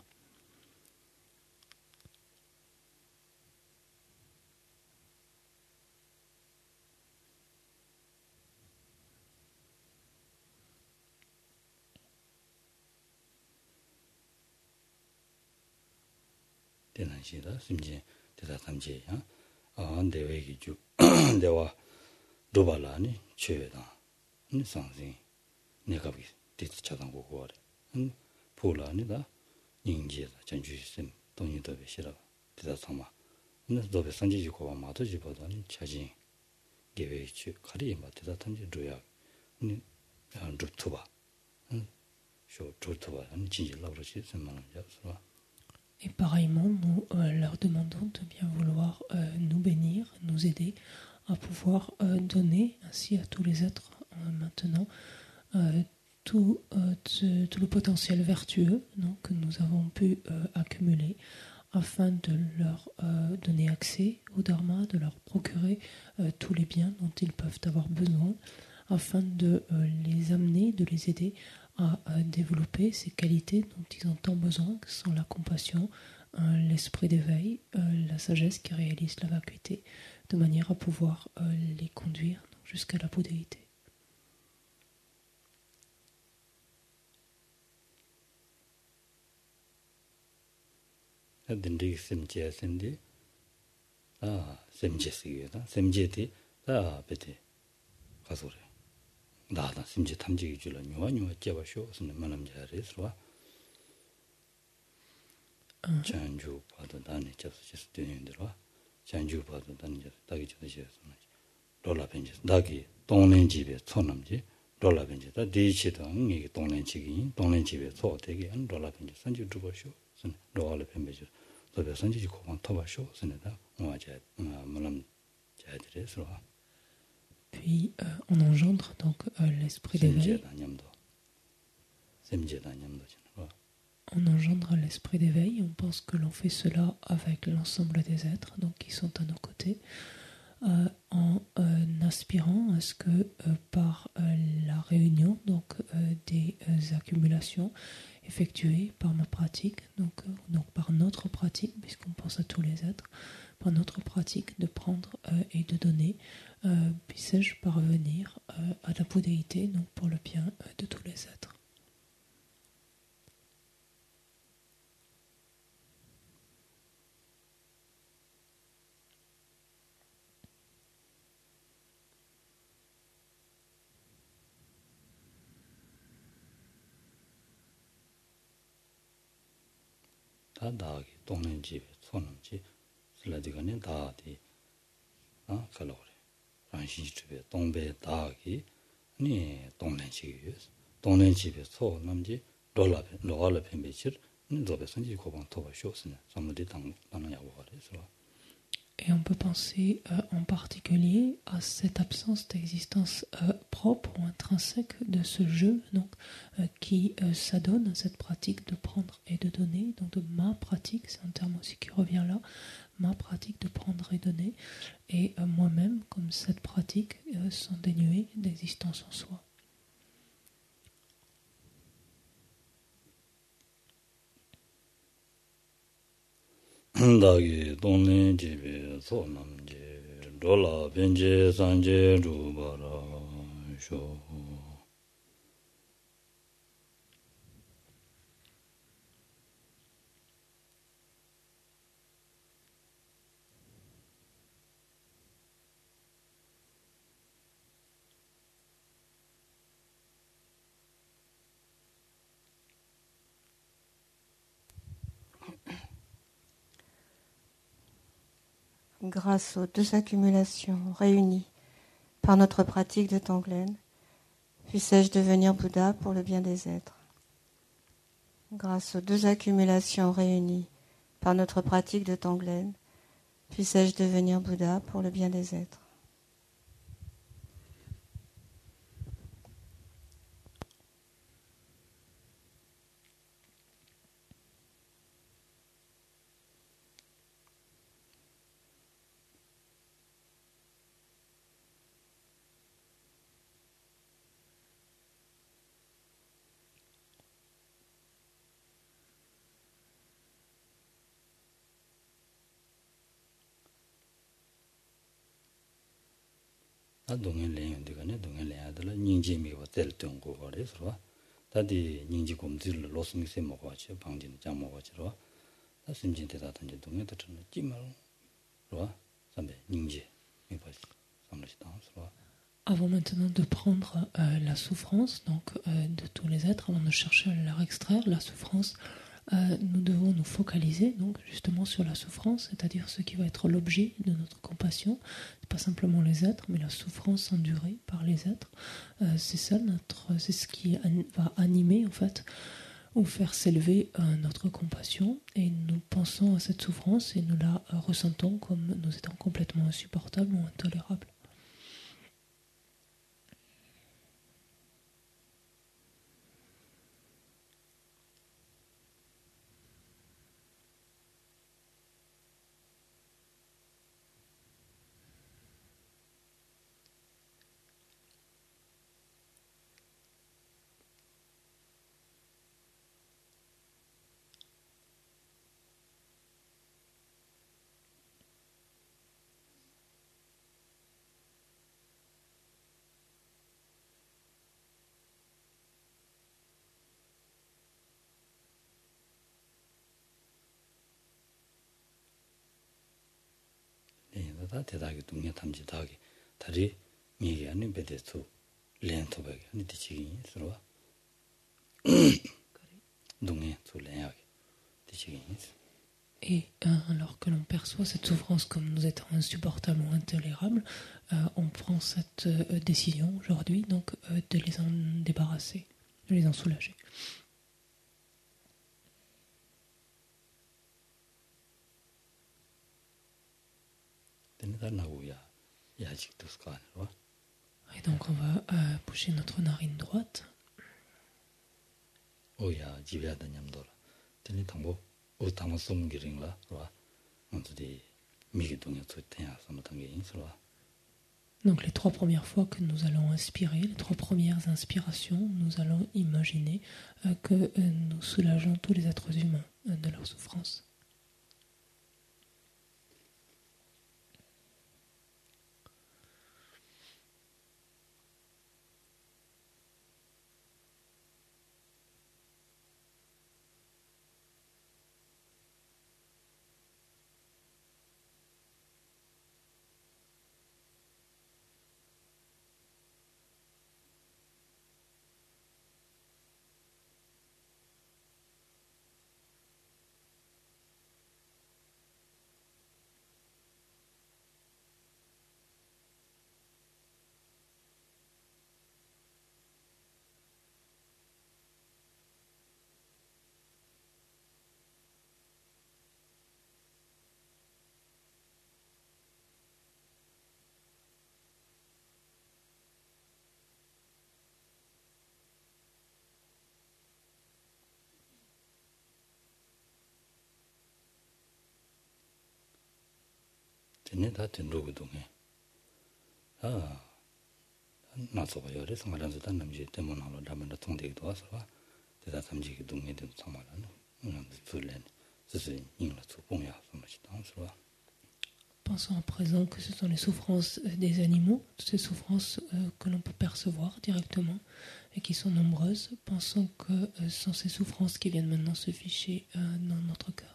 대난시다 심지 대사 탐지 대외기 주 대와 로발라니 최다 니 상생 내가 비 디스 차단 고고래 포라니다 인지다 전주심 동의도 베시라 대사 상마 근데 도베 산지지 고바 마도지 보다니 차진 계획치 가리 마대다 탐지 로야 니 루투바 쇼 루투바 니 진실라로지 선만은 잡스와 Et pareillement, nous leur demandons de bien vouloir nous bénir, nous aider à pouvoir donner ainsi à tous les êtres maintenant tout le potentiel vertueux donc, que nous avons pu accumuler afin de leur donner accès au Dharma, de leur procurer tous les biens dont ils peuvent avoir besoin, afin de les amener, de les aider à développer ces qualités dont ils ont tant besoin, que sont la compassion, l'esprit d'éveil, la sagesse qui réalise la vacuité, de manière à pouvoir les conduire jusqu'à la bouddhéité. 딘디 심지에선디 심지스기다 심지티 베티 가소래 나다 심지 탐지기 줄라 뇨뇨 제바쇼 선은 만남 자리스와 전주 봐도 나네 접수지 되는데와 전주 봐도 나네 딱이 저지서 롤라벤지 나기 동네 집에 촌남지 롤라벤지다 디치도 이게 동네 집에 소되게 한 롤라벤지 선주 두고쇼 선 롤라벤지 도배 선지 고만 터바쇼 선에다 뭐자 물론 Puis on engendre donc l'esprit d'éveil. On engendre l'esprit d'éveil, on pense que l'on fait cela avec l'ensemble des êtres donc qui sont à nos côtés, en aspirant à ce que par la réunion donc des accumulations effectuées par ma pratique, donc par notre pratique, puisqu'on pense à tous les êtres, par notre pratique de prendre et de donner, puisse-je parvenir à la bouddhéité, donc pour le bien de tous les êtres. 다다기 동nen지 손음지 슬라디가네 다디 칼로리 란신집에 동배 다기 니 동nen집에 손음지 로알레 펜베치 니도베 선지 고방 토바쇼스네 삼무디 당나야고 그래서 Et on peut penser en particulier à cette absence d'existence propre ou intrinsèque de ce jeu donc, qui s'adonne à cette pratique de prendre et de donner, donc de ma pratique, c'est un terme aussi qui revient là, ma pratique de prendre et donner, et moi-même comme cette pratique sans dénuer d'existence en soi. 다기 동nen집에 손음지 로라 벤제 산제 루바라 쇼 Grâce aux deux accumulations réunies par notre pratique de Tonglen, puisse-je devenir Bouddha pour le bien des êtres. Grâce aux deux accumulations réunies par notre pratique de Tonglen, puisse-je devenir Bouddha pour le bien des êtres. 동행랭 되가네 동행랭아들 닝지미가 될 정고 그래서 다디 닝지 곰질 로스미세 먹어지 방진 장 먹어지로 다 심진대다든지 동행도 좀 찜을 로 선배 닝지 이거 삼르시다 로 Avant maintenant de prendre la souffrance donc de tous les êtres, avant de chercher à leur extraire la souffrance, nous devons nous focaliser donc justement sur la souffrance, c'est-à-dire ce qui va être l'objet de notre compassion. C'est pas simplement les êtres, mais la souffrance endurée par les êtres. C'est ça c'est ce qui va animer en fait ou faire s'élever notre compassion. Et nous pensons à cette souffrance et nous la ressentons comme nous étant complètement insupportable ou intolérable. 다 대다기 동네 탐지 다기 다리 미게 아니 베데스 렌토베 아니 디치기 서로 동네 솔레야기 디치기 Et alors que l'on perçoit cette souffrance comme nous étant insupportable ou intolérable, on prend cette décision aujourd'hui donc de les en débarrasser, de les en soulager. 나고야 야직 두스가 아니라. Et donc on va bouger notre narine droite. 오야 집에다 냠도라. 되니 당보 오 당보 숨기링라. 봐. 언제디 미기 동에 좋대야 sommes 게 인스라. Donc les 3 premières fois que nous allons inspirer, les 3 premières inspirations, nous allons imaginer que nous soulageons tous les êtres humains de leur souffrance. 되네 다 된로고 동에. 나서가 열에 상관한서 단 남지 때문에 하러 담는다 통되기도 와서 봐. 대다 삼지기 동에 된 상관은 풀렌 스스 인라 수봉야 sommes 당스와. Pensons à présent que ce sont les souffrances des animaux, toutes ces souffrances que l'on peut percevoir directement et qui sont nombreuses. Pensons que ce sont ces souffrances qui viennent maintenant se ficher dans notre cœur.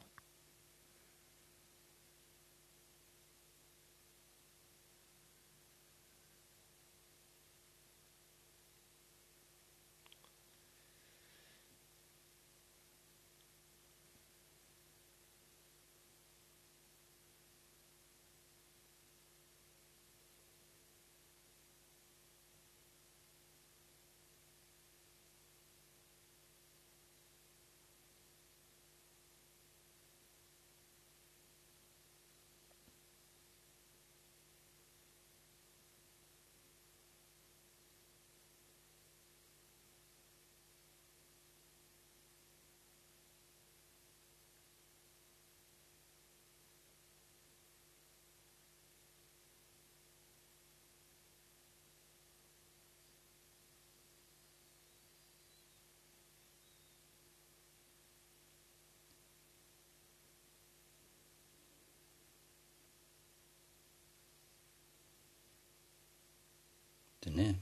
되네.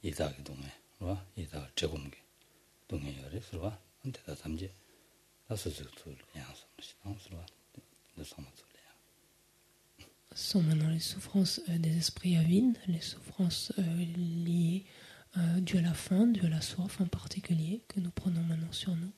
이다기 동에. 봐. 이다 제공기. 동에 열에서 봐. 한테다 삼지. 나서서도 양서 당스와. 내 상마들이야. Ce sont maintenant les souffrances des esprits avides, les souffrances liées dues à la faim, dues à la soif en particulier, que nous prenons maintenant sur nous.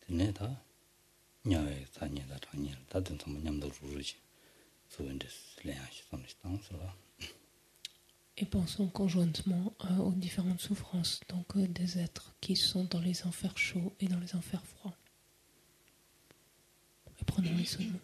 되네 다. 냐에 산이다 장이 다든 좀 냠도 루르지. 소인데 슬래시 sommes 당스와. Et pensons conjointement aux différentes souffrances, donc des êtres qui sont dans les enfers chauds et dans les enfers froids. Et prenons les sous de nous.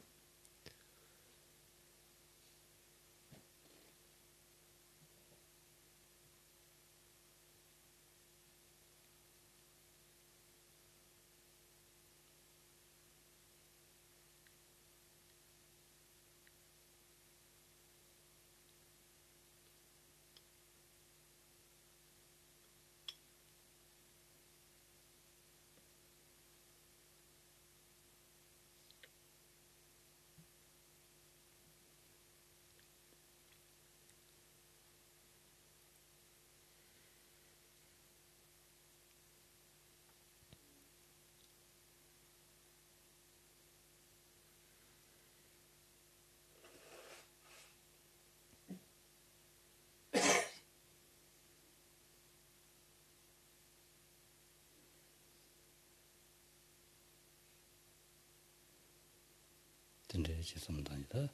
근데 지금다니다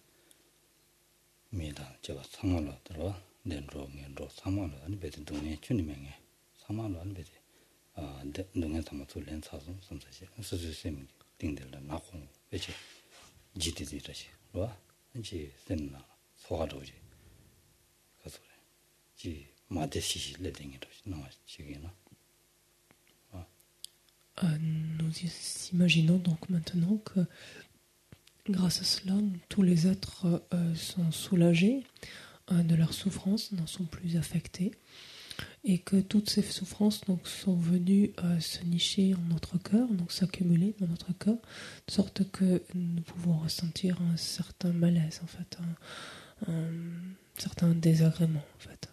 메다 제가 상황을 들어 낸로 상황을 아니 베든 동네 주님에게 상황을 아니 베든 동네 담아서 렌사서 섬사시 스스셈 띵들라 나고 베지 지디디라시 와 이제 센나 소가도지 가서 지 마데시시 레딩이라시 나와 지기나 Nous imaginons donc maintenant que grâce à cela, tous les êtres sont soulagés de leurs souffrances, n'en sont plus affectés, et que toutes ces souffrances donc, sont venues se nicher en notre cœur, donc s'accumuler dans notre cœur, de sorte que nous pouvons ressentir un certain malaise, en fait, un certain désagrément, en fait.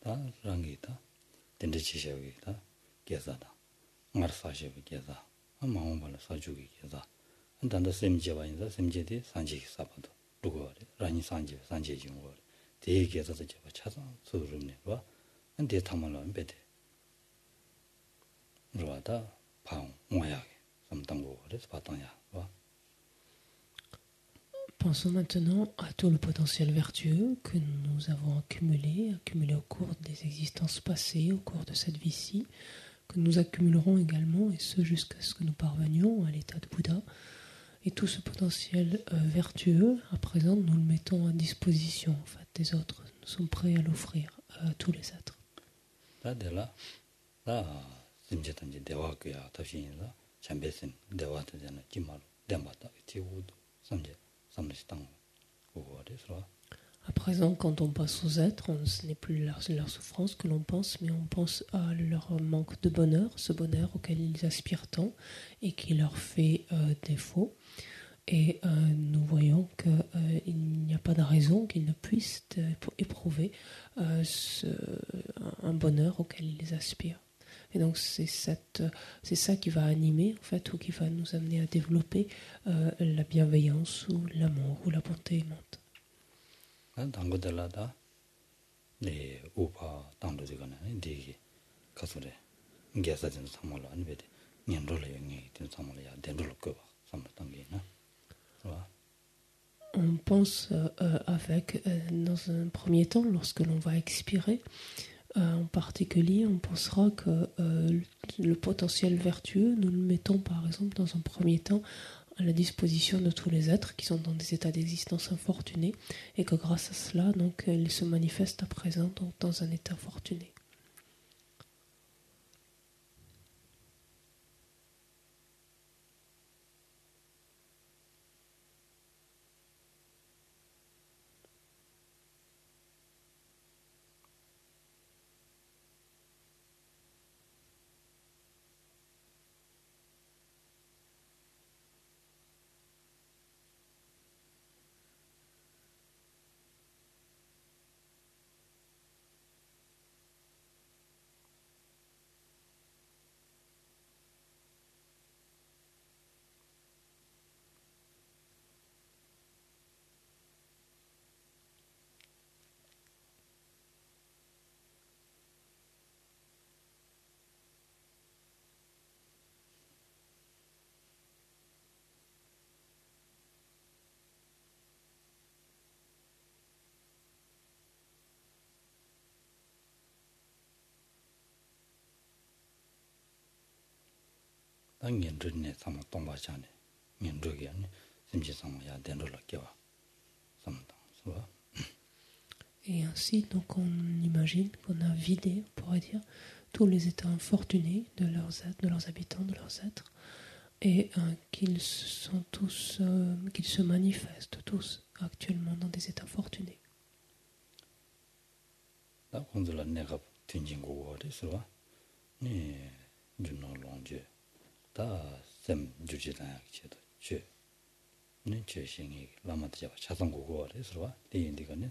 다 랑이다 덴데치셔기다 계사다 마르사셔비 계사 마음발 사주기 계사 한단다 셈제와 인자 셈제디 산지기 사바도 누구래 라니 산지 중거 대계에서도 제가 찾아 소름네 봐 근데 타말은 베데 로다 방 모야게 삼당고 그래서 바탕야 봐 Pensons maintenant à tout le potentiel vertueux que nous avons accumulé au cours des existences passées, au cours de cette vie-ci, que nous accumulerons également, et ce jusqu'à ce que nous parvenions à l'état de Bouddha. Et tout ce potentiel vertueux, à présent, nous le mettons à disposition en fait, des autres. Nous sommes prêts à l'offrir à tous les êtres. À présent, quand on pense aux êtres, ce n'est plus leur souffrance que l'on pense, mais on pense à leur manque de bonheur, ce bonheur auquel ils aspirent tant et qui leur fait défaut. Et nous voyons qu'il n'y a pas de raison qu'ils ne puissent éprouver un bonheur auquel ils aspirent. Et donc c'est ça qui va animer, en fait, ou qui va nous amener à développer la bienveillance ou l'amour ou la bonté aimante. On pense dans un premier temps, lorsque l'on va expirer, en particulier, on pensera que le potentiel vertueux, nous le mettons par exemple dans un premier temps à la disposition de tous les êtres qui sont dans des états d'existence infortunés et que grâce à cela, donc, ils se manifestent à présent donc, dans un état fortuné. Et ainsi, donc, on imagine qu'on a vidé, on pourrait dire, tous les états infortunés de leurs habitants, de leurs êtres, et qu'ils se manifestent tous actuellement dans des états fortunés. 니 준노 롱제 다셈 주지다 치도 제 네, 제신이 라마트 잡아 자동고고 그래서 대인디가네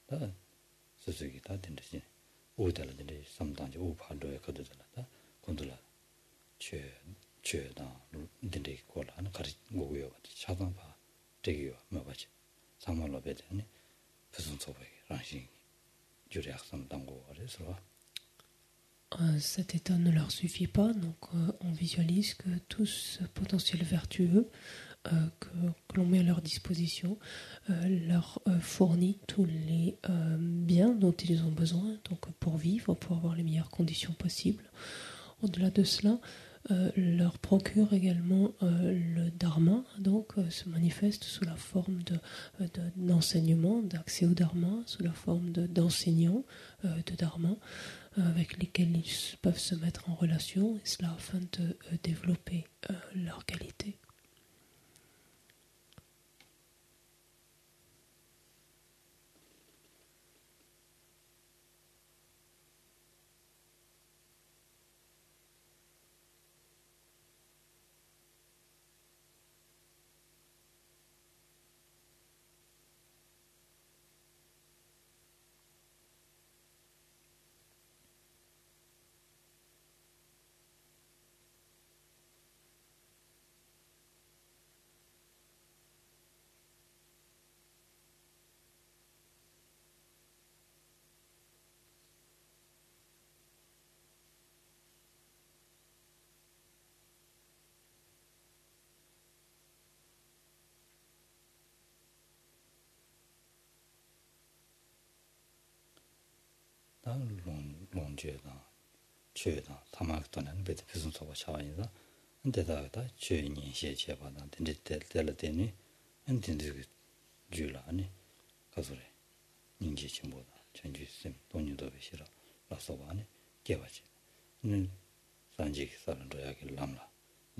다 스스기 다 된듯이 오달는데 삼단지 오팔로에 거들었다 곤들라 최다 된데 고라는 가리 고고요 자동 봐 되게요 뭐 봐지 상말로 배되니 무슨 소백이 랑신 주리 학선 당고 그래서 Cet état ne leur suffit pas, donc on visualise que tout ce potentiel vertueux que l'on met à leur disposition leur fournit tous les biens dont ils ont besoin, donc pour vivre, pour avoir les meilleures conditions possibles. Au-delà de cela, leur procure également le dharma, donc se manifeste sous la forme d'enseignement, d'accès au dharma, sous la forme d'enseignants de dharma, avec lesquels ils peuvent se mettre en relation, et cela afin de développer leur qualité. 다 롱제다 최다 타막도는 베트 무슨 소바 차와이다 근데다가 최인이 시제바다 될때니 엔딘데 줄라니 가서래 인지 정보다 전주심 돈유도 베시라 라서바니 개바지 산지 사람도 야기 람라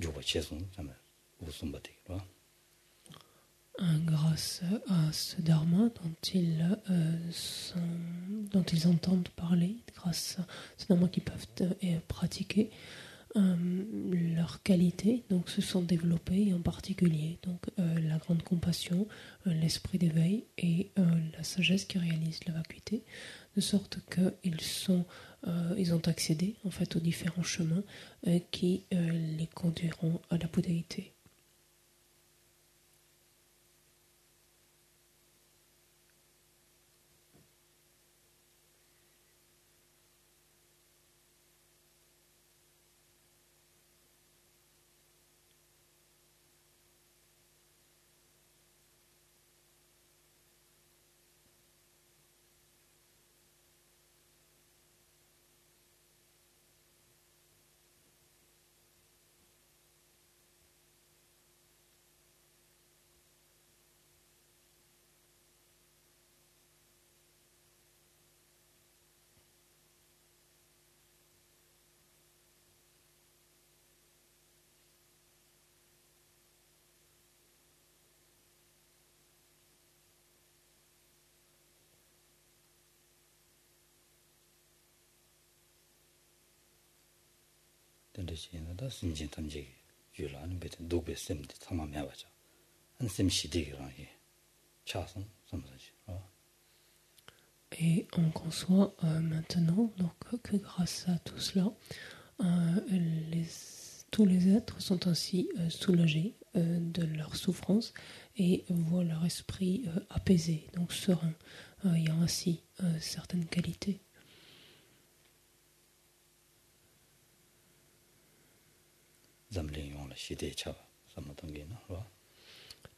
주바 체송 잠을 무슨 바티로 Grâce à ce dharma dont ils entendent parler, grâce à ce dharma qu'ils peuvent pratiquer, leurs qualités donc, se sont développées, en particulier donc, la grande compassion, l'esprit d'éveil et la sagesse qui réalise la vacuité, de sorte qu'ils ont accédé en fait, aux différents chemins qui les conduiront à la bouddhaïté. 된대시나다 신진 탐지 줄라는 베트 도베 셈데 참마매 봐죠 한셈 시디기랑 해 차선 섬서지 Et on conçoit maintenant donc, que grâce à tout cela, tous les êtres sont ainsi soulagés de leur souffrance et voient leur esprit apaisé, donc serein, ayant ainsi certaines qualités.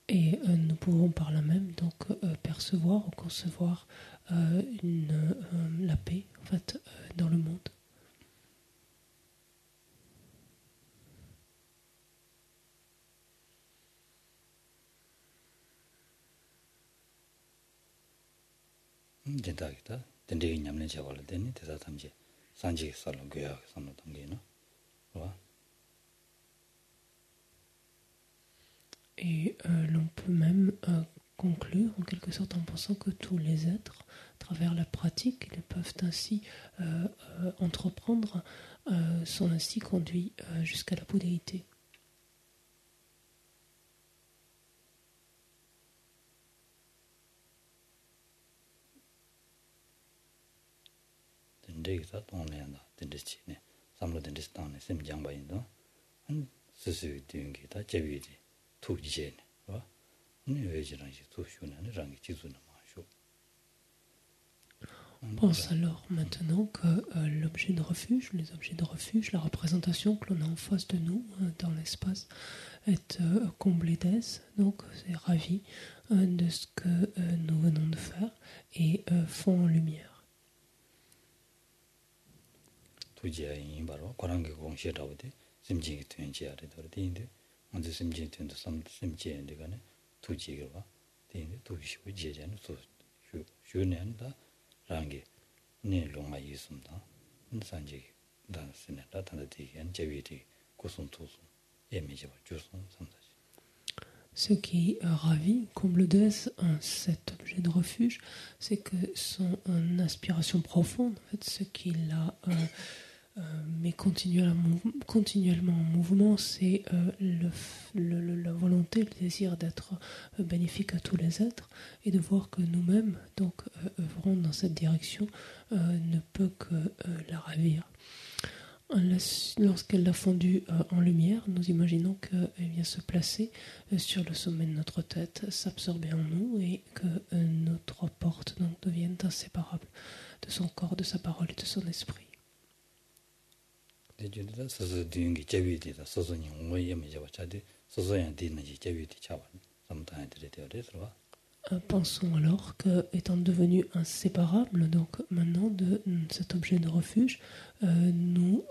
Et nous pouvons par là même donc percevoir ou concevoir la paix en fait dans le monde. 된다기다 된대기 냠내 잡을 때니 대사 탐지 산지 살로 교약 삼는 단계나 Et l'on peut même conclure en quelque sorte en pensant que tous les êtres travers la pratique, ils peuvent ainsi entreprendre, sont ainsi conduits jusqu'à la bouddhéité. Dendekita tonglenda dendechi ne samlo dendechi tane sem jangba indo an susu dyungi ta jebi di tu je ne ba ni weji rangi tu shu ne rangi jizu na ma shu. On pense alors maintenant que l'objet de refuge, les objets de refuge, la représentation que l'on a en face de nous dans l'espace est comblée d'aise, donc c'est ravi de ce que nous venons de faire et font en lumière. 투지야인 바로 고랑게 공시에 나오대 심지기 된지 아래도 되는데 먼저 심지기 된도 삼 심지인데 간에 투지가 봐 되는데 투시고 지제는 또 휴년다 랑게 네 롱아 있습니다 산지 단스네 나타나지 제위디 고손투스 예미지 봐 주선 삼다지. Ce qui ravit, comble d'aise cet objet de refuge, c'est que son aspiration profonde, en fait, ce qui l'a met continuellement en mouvement, c'est la volonté, le désir d'être bénéfique à tous les êtres et de voir que nous-mêmes, donc, œuvrons dans cette direction, ne peut que la ravir. Lorsqu'elle l'a fondu en lumière, nous imaginons qu'elle vient se placer sur le sommet de notre tête, s'absorber en nous et que nos trois portes donc, deviennent inséparables de son corps, de sa parole et de son esprit. Pensons alors que, étant devenu inséparable, donc maintenant de cet objet de refuge, nous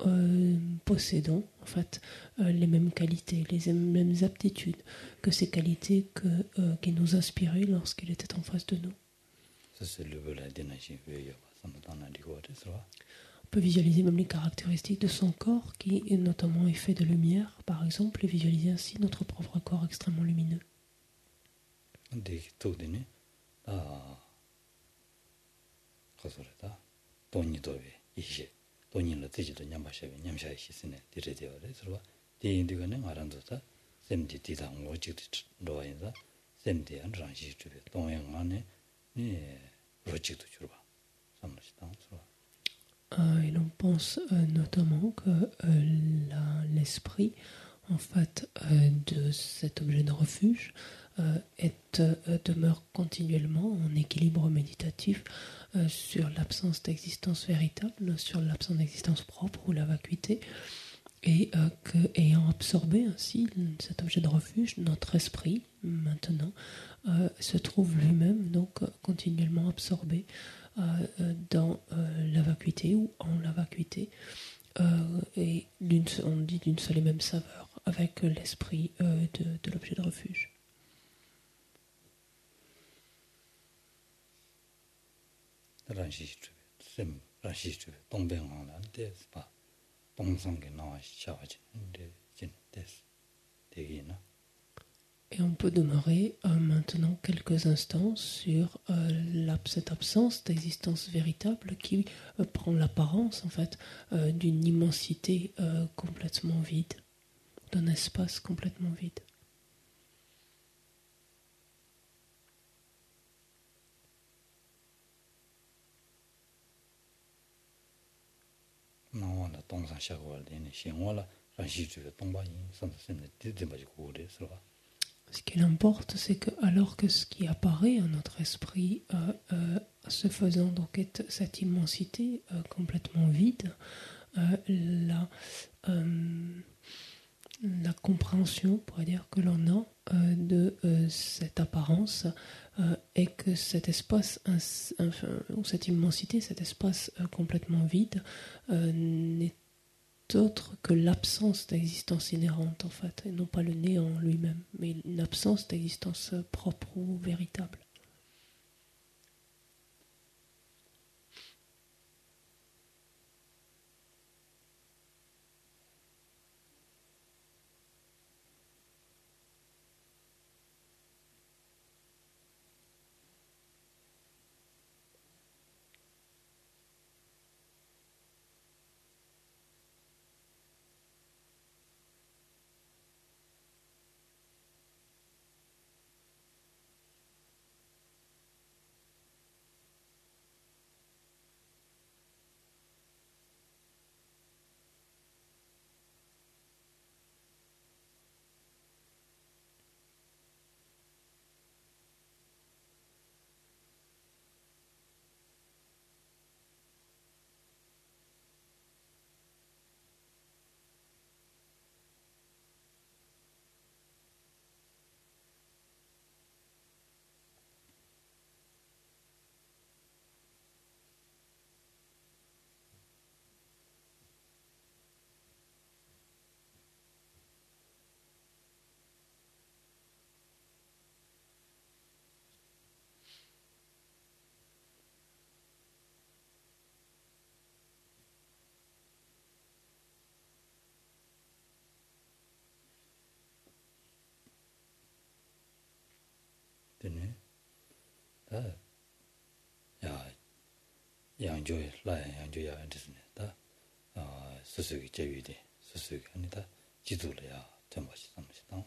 possédons en fait les mêmes qualités, les mêmes aptitudes que ces qualités qui nous inspiraient lorsqu'il était en face de nous. On peut visualiser même les caractéristiques de son corps qui notamment est fait de lumière, par exemple, et visualiser ainsi notre propre corps extrêmement lumineux. Et l'on pense notamment que l'esprit, en fait, de cet objet de refuge demeure continuellement en équilibre méditatif sur l'absence d'existence véritable, sur l'absence d'existence propre ou la vacuité, et qu'ayant absorbé ainsi cet objet de refuge, notre esprit, maintenant, se trouve lui-même donc continuellement absorbé dans la vacuité ou en la vacuité, et on dit d'une seule et même saveur avec l'esprit de l'objet de refuge. Et on peut demeurer maintenant quelques instants sur cette absence d'existence véritable qui prend l'apparence en fait d'une immensité complètement vide, d'un espace complètement vide. Ce qui l'importe, c'est que alors que ce qui apparaît à notre esprit, se faisant donc est cette immensité complètement vide, la compréhension, on pourrait dire, que l'on a de cette apparence est que cet espace, ou cette immensité, cet espace complètement vide, n'est autre que l'absence d'existence inhérente, en fait, et non pas le néant lui-même, mais une absence d'existence propre ou véritable. 되네. 다 야, 양조에 라 양조야 됐네. 다 수수기 제위대 수수기 아니다. 지도래야 좀 맛이 삼시다.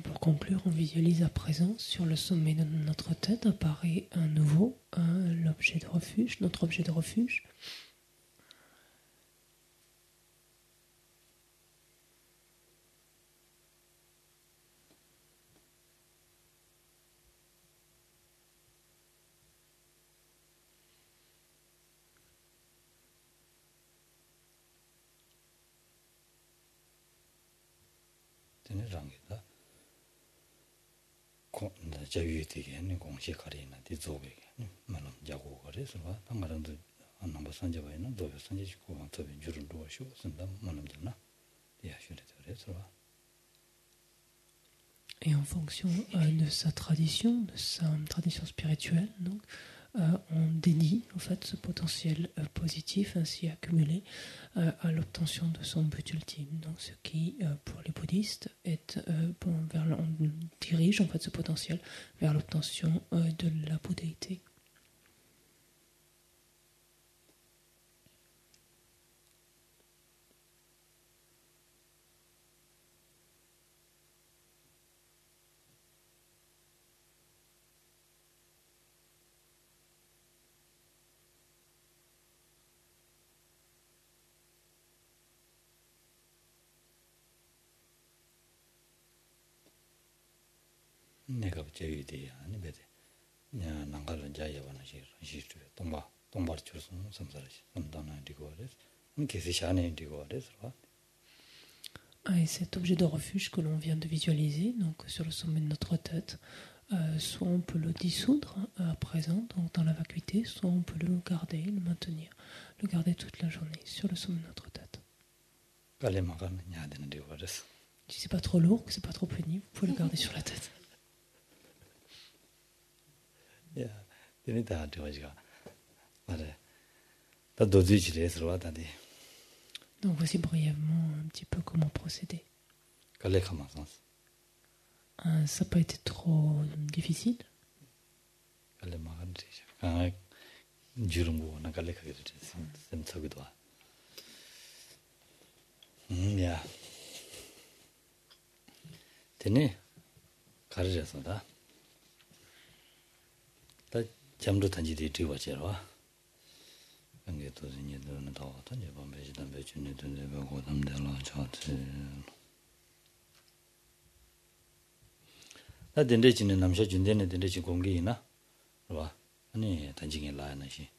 Pour conclure, on visualise à présent sur le sommet de notre tête apparaît un nouveau l'objet de refuge, notre objet de refuge. 되네 장기다. 자유에 되게 하는 공식거리나 뒤쪽에 말은 자고 그래서 당가는도 안 넘어 산재바에는 도 산재지고 더 줄을 놓으시고 쓴다 말은 되나? 이해하셔야 그래서 Et en fonction de sa tradition, de sa tradition spirituelle, donc, on dédie en fait ce potentiel positif ainsi accumulé à l'obtention de son but ultime. Donc, ce qui, pour les bouddhistes, est on dirige en fait ce potentiel vers l'obtention de la bouddhéité. 내가 제위대 아니 베데 냐 난가는 자야바나 시시트 동바 줄수 섬사르시 섬다나 디고레스 계시샤네 디고레스 Et cet objet de refuge que l'on vient de visualiser, donc sur le sommet de notre tête, soit on peut le dissoudre à présent, donc dans la vacuité, soit on peut le garder, le maintenir, le garder toute la journée sur le sommet de notre tête. Si c'est pas trop lourd, que c'est pas trop pénible, vous pouvez le garder sur la tête. Donc voici brièvement un petit peu comment procéder. Ça n'a pas été trop difficile. 잠도 단지대 뒤와지라. 안게 도진이는 더 단지 범배지단 배준이 된데 보고 담대라 차트. 나 된대지는 남셔 준대는 된대지 공기이나. 봐. 아니 단지게 라야나시.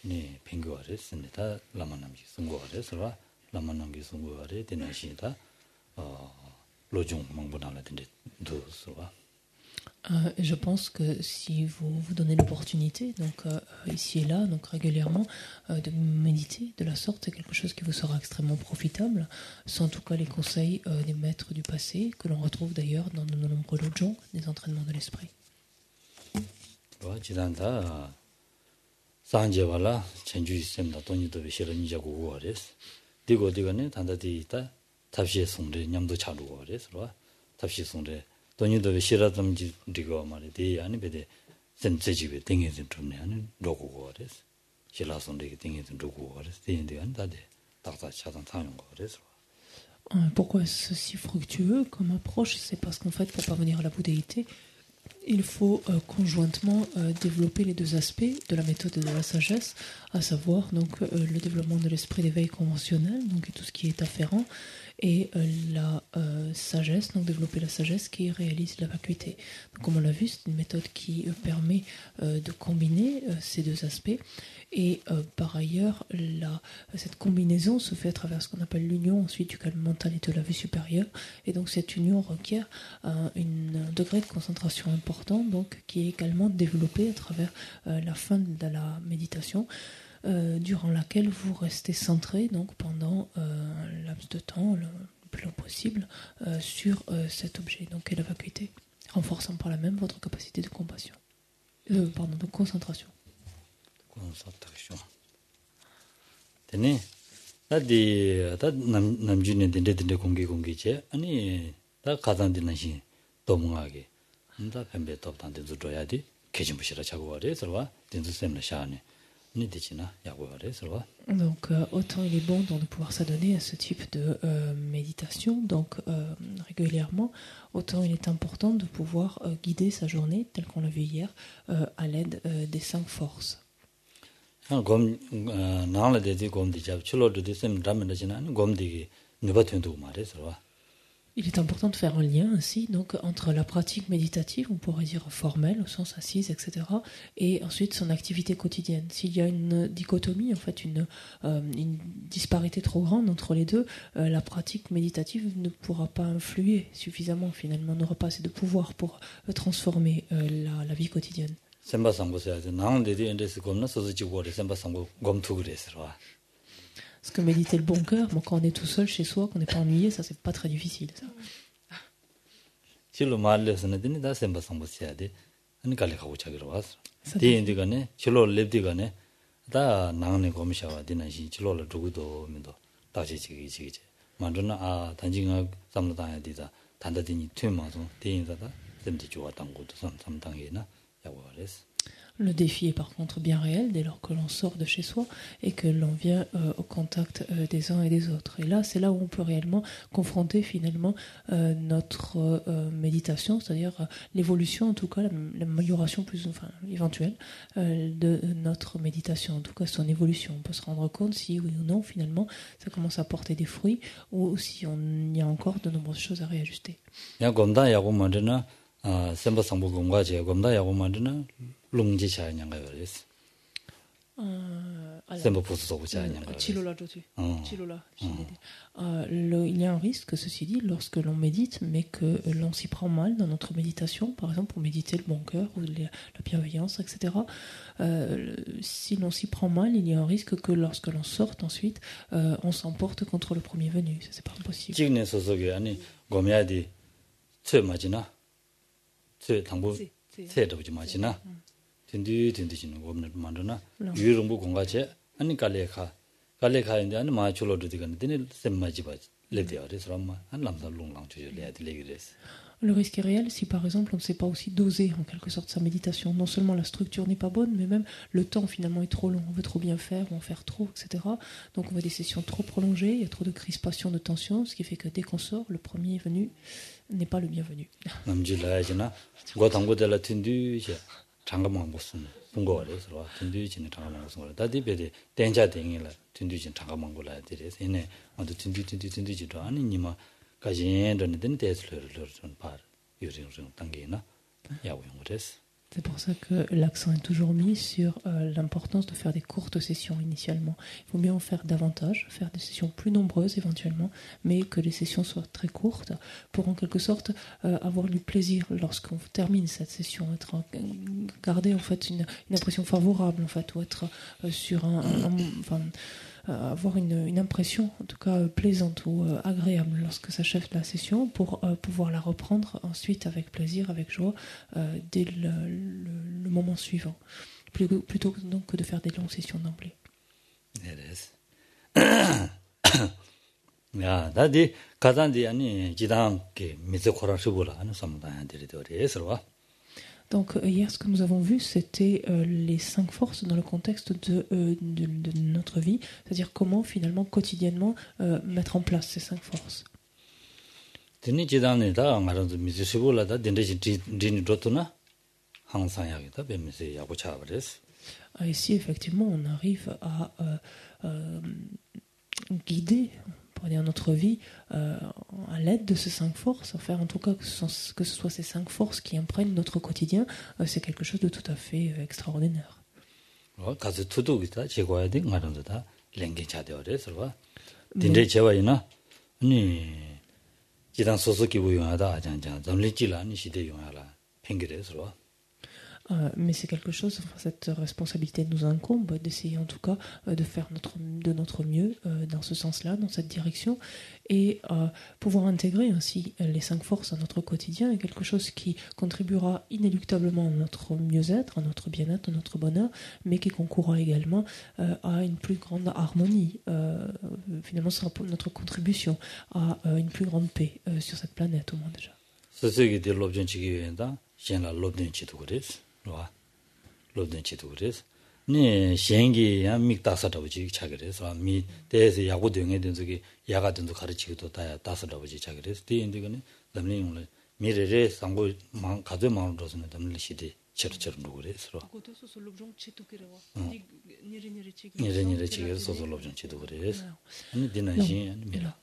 네 핑거를 쓴다. 라만남기 승고를 써라. 라만남기 승고를 되나시다. 로중 망분하라 된대 도서와. Je pense que si vous vous donnez l'opportunité, donc ici et là, donc régulièrement, de méditer de la sorte, c'est quelque chose qui vous sera extrêmement profitable. C'est en tout cas les conseils des maîtres du passé, que l'on retrouve d'ailleurs dans de nombreux lojong, des entraînements de l'esprit. 돈이도 싫어든지 리고 말이지 아니 베데 센세지베 땡이든 좀 내는 로고고 그래서 싫어서는데 땡이든 로고고 그래서 되는데 안다데 딱딱 차단 타는 거 그래서 Pourquoi est-ce si fructueux comme approche? C'est parce qu'en fait, pour parvenir à la bouddhéité, il faut conjointement développer les deux aspects de la méthode de la sagesse, à savoir donc le développement de l'esprit d'éveil conventionnel, donc et tout ce qui est afférent, et la sagesse, donc développer la sagesse qui réalise la vacuité. Donc, comme on l'a vu, c'est une méthode qui permet de combiner ces deux aspects. Et par ailleurs, cette combinaison se fait à travers ce qu'on appelle l'union ensuite du calme mental et de la vue supérieure. Et donc cette union requiert un degré de concentration important, donc qui est également développé à travers la fin de la méditation, durant laquelle vous restez centré donc pendant un laps de temps le plus long possible sur cet objet, donc et la vacuité, renforçant par là même votre capacité de compassion, de concentration. concentration. 되네. 나디 다 남주네 된데 공기제 아니 다 가단되는 시 도망하게 nda pembe top tan de zoya di kejim bushira chago ware serwa denzu semla shane ni dichina yago ware serwa. Donc, autant il est bon de pouvoir s'adonner à ce type de méditation, donc régulièrement, autant il est important de pouvoir guider sa journée, telle qu'on l'a vu hier, à l'aide des 5 forces. gom nangla de gom di jab chulo de sem ramen jina gom di nuba tyendu mare serwa. Il est important de faire un lien ainsi donc entre la pratique méditative, on pourrait dire formelle, au sens assise, etc., et ensuite son activité quotidienne. S'il y a une dichotomie, en fait une disparité trop grande entre les deux, la pratique méditative ne pourra pas influer suffisamment, finalement, n'aura pas assez de pouvoir pour transformer la vie quotidienne. Semba sambo se nang de de se gomna so ji gore semba sambo gom tu gre serwa. Parce que méditer le bon cœur, quand on est tout seul chez soi, qu'on n'est pas ennuyé, ça c'est pas très difficile. Ça. Chilo mal sene dini da semba sambo se ade ani kale khawu chagiro was. De indi gane chilo lebdi gane da nang ne gom shawa dina shi chilo la dugu do mindo da ji ji ji ji. Manduna a 단징아 samna da ya dida tanda dini twema so de inda da semdi juwa dangu do sam dangena yawo res. Le défi est par contre bien réel dès lors que l'on sort de chez soi et que l'on vient au contact des uns et des autres. Et là, c'est là où on peut réellement confronter finalement notre méditation, c'est-à-dire l'évolution, en tout cas l'amélioration plus éventuelle de notre méditation, en tout cas son évolution. On peut se rendre compte si oui ou non finalement ça commence à porter des fruits ou si il y a encore de nombreuses choses à réajuster. semba sambo gomga je gomda yago mandina lungji cha nyanga yores semba posu so cha nyanga chilola il y a un risque, ceci dit, lorsque l'on médite mais que l'on s'y prend mal dans notre méditation, par exemple pour méditer le bon cœur ou la bienveillance, etc. Si l'on s'y prend mal, il y a un risque que lorsque l'on sorte ensuite on s'emporte contre le premier venu. Ça c'est pas impossible. 지gne 소소게 아니 gom야디 체 맞이나 체 당부 체도 좀 맞이나 딘디지는 gom네 만드나 유롱부 공가체 아니 갈레카인데 아니 마출로도 되는 데는 셈마지 봐 레디어레스 람마 안 람다 롱랑 주제래 레기레스. Le risque est réel si par exemple on ne sait pas aussi doser en quelque sorte sa méditation. Non seulement la structure n'est pas bonne, mais même le temps finalement est trop long. On veut trop bien faire, ou en faire trop, etc. Donc on veut des sessions trop prolongées, il y a trop de crispation, de tension, ce qui fait que dès qu'on sort, le premier venu n'est pas le bienvenu. 남질라야지나 고당고들라 틴디제 장가만 무슨 bungo래서 틴디지는 장가만 무슨 거라 다디베데 땡자땡이라 틴디진 장가만 골라 되래서 얘네 어디 틴디지도 아니 니마 C'est pour ça que l'accent est toujours mis sur l'importance de faire des courtes sessions initialement. Il vaut mieux en faire davantage, faire des sessions plus nombreuses éventuellement, mais que les sessions soient très courtes pour en quelque sorte avoir du plaisir lorsqu'on termine cette session, garder en fait une impression favorable en fait, ou être sur avoir une impression en tout cas plaisante ou agréable lorsque s'achève la session pour pouvoir la reprendre ensuite avec plaisir, avec joie dès le moment suivant, plutôt donc que de faire des longues sessions d'emblée. 야, 다디 가단디 아니 지당게 미즈코라시보라 하는 삼다한들이 되어서 Donc hier, ce que nous avons vu, c'était les 5 forces dans le contexte de notre vie, c'est-à-dire comment finalement quotidiennement mettre en place ces 5 forces. Ici, effectivement, on arrive à guider, pour dire notre vie, à l'aide de ces 5 forces, faire en tout cas que ce soit ces 5 forces qui imprègnent notre quotidien, c'est quelque chose de tout à fait extraordinaire. Mais c'est quelque chose, cette responsabilité nous incombe d'essayer en tout cas de faire de notre mieux dans ce sens-là, dans cette direction, et pouvoir intégrer ainsi les 5 forces à notre quotidien est quelque chose qui contribuera inéluctablement à notre mieux-être, à notre bien-être, à notre bonheur, mais qui concourra également à une plus grande harmonie. Finalement, ce sera notre contribution à une plus grande paix sur cette planète au moins déjà. 스스기 될 롭전 지기엔다 신라 롭된 지도 그랬어. 와. 롭된 지도 그랬어. 네 시행기 야 믹다사다고지 차그래서 미 대에서 야구 등에 된 저기 야가든도 가르치기도 다야 다사다고지 차그래서 뒤인데는 담내용을 미래에 상고 가도 마음으로서는 담을 시대 처처럼 그래서 니레니레 지게 소소 롭전 지도 그래서 아니 디나시 미라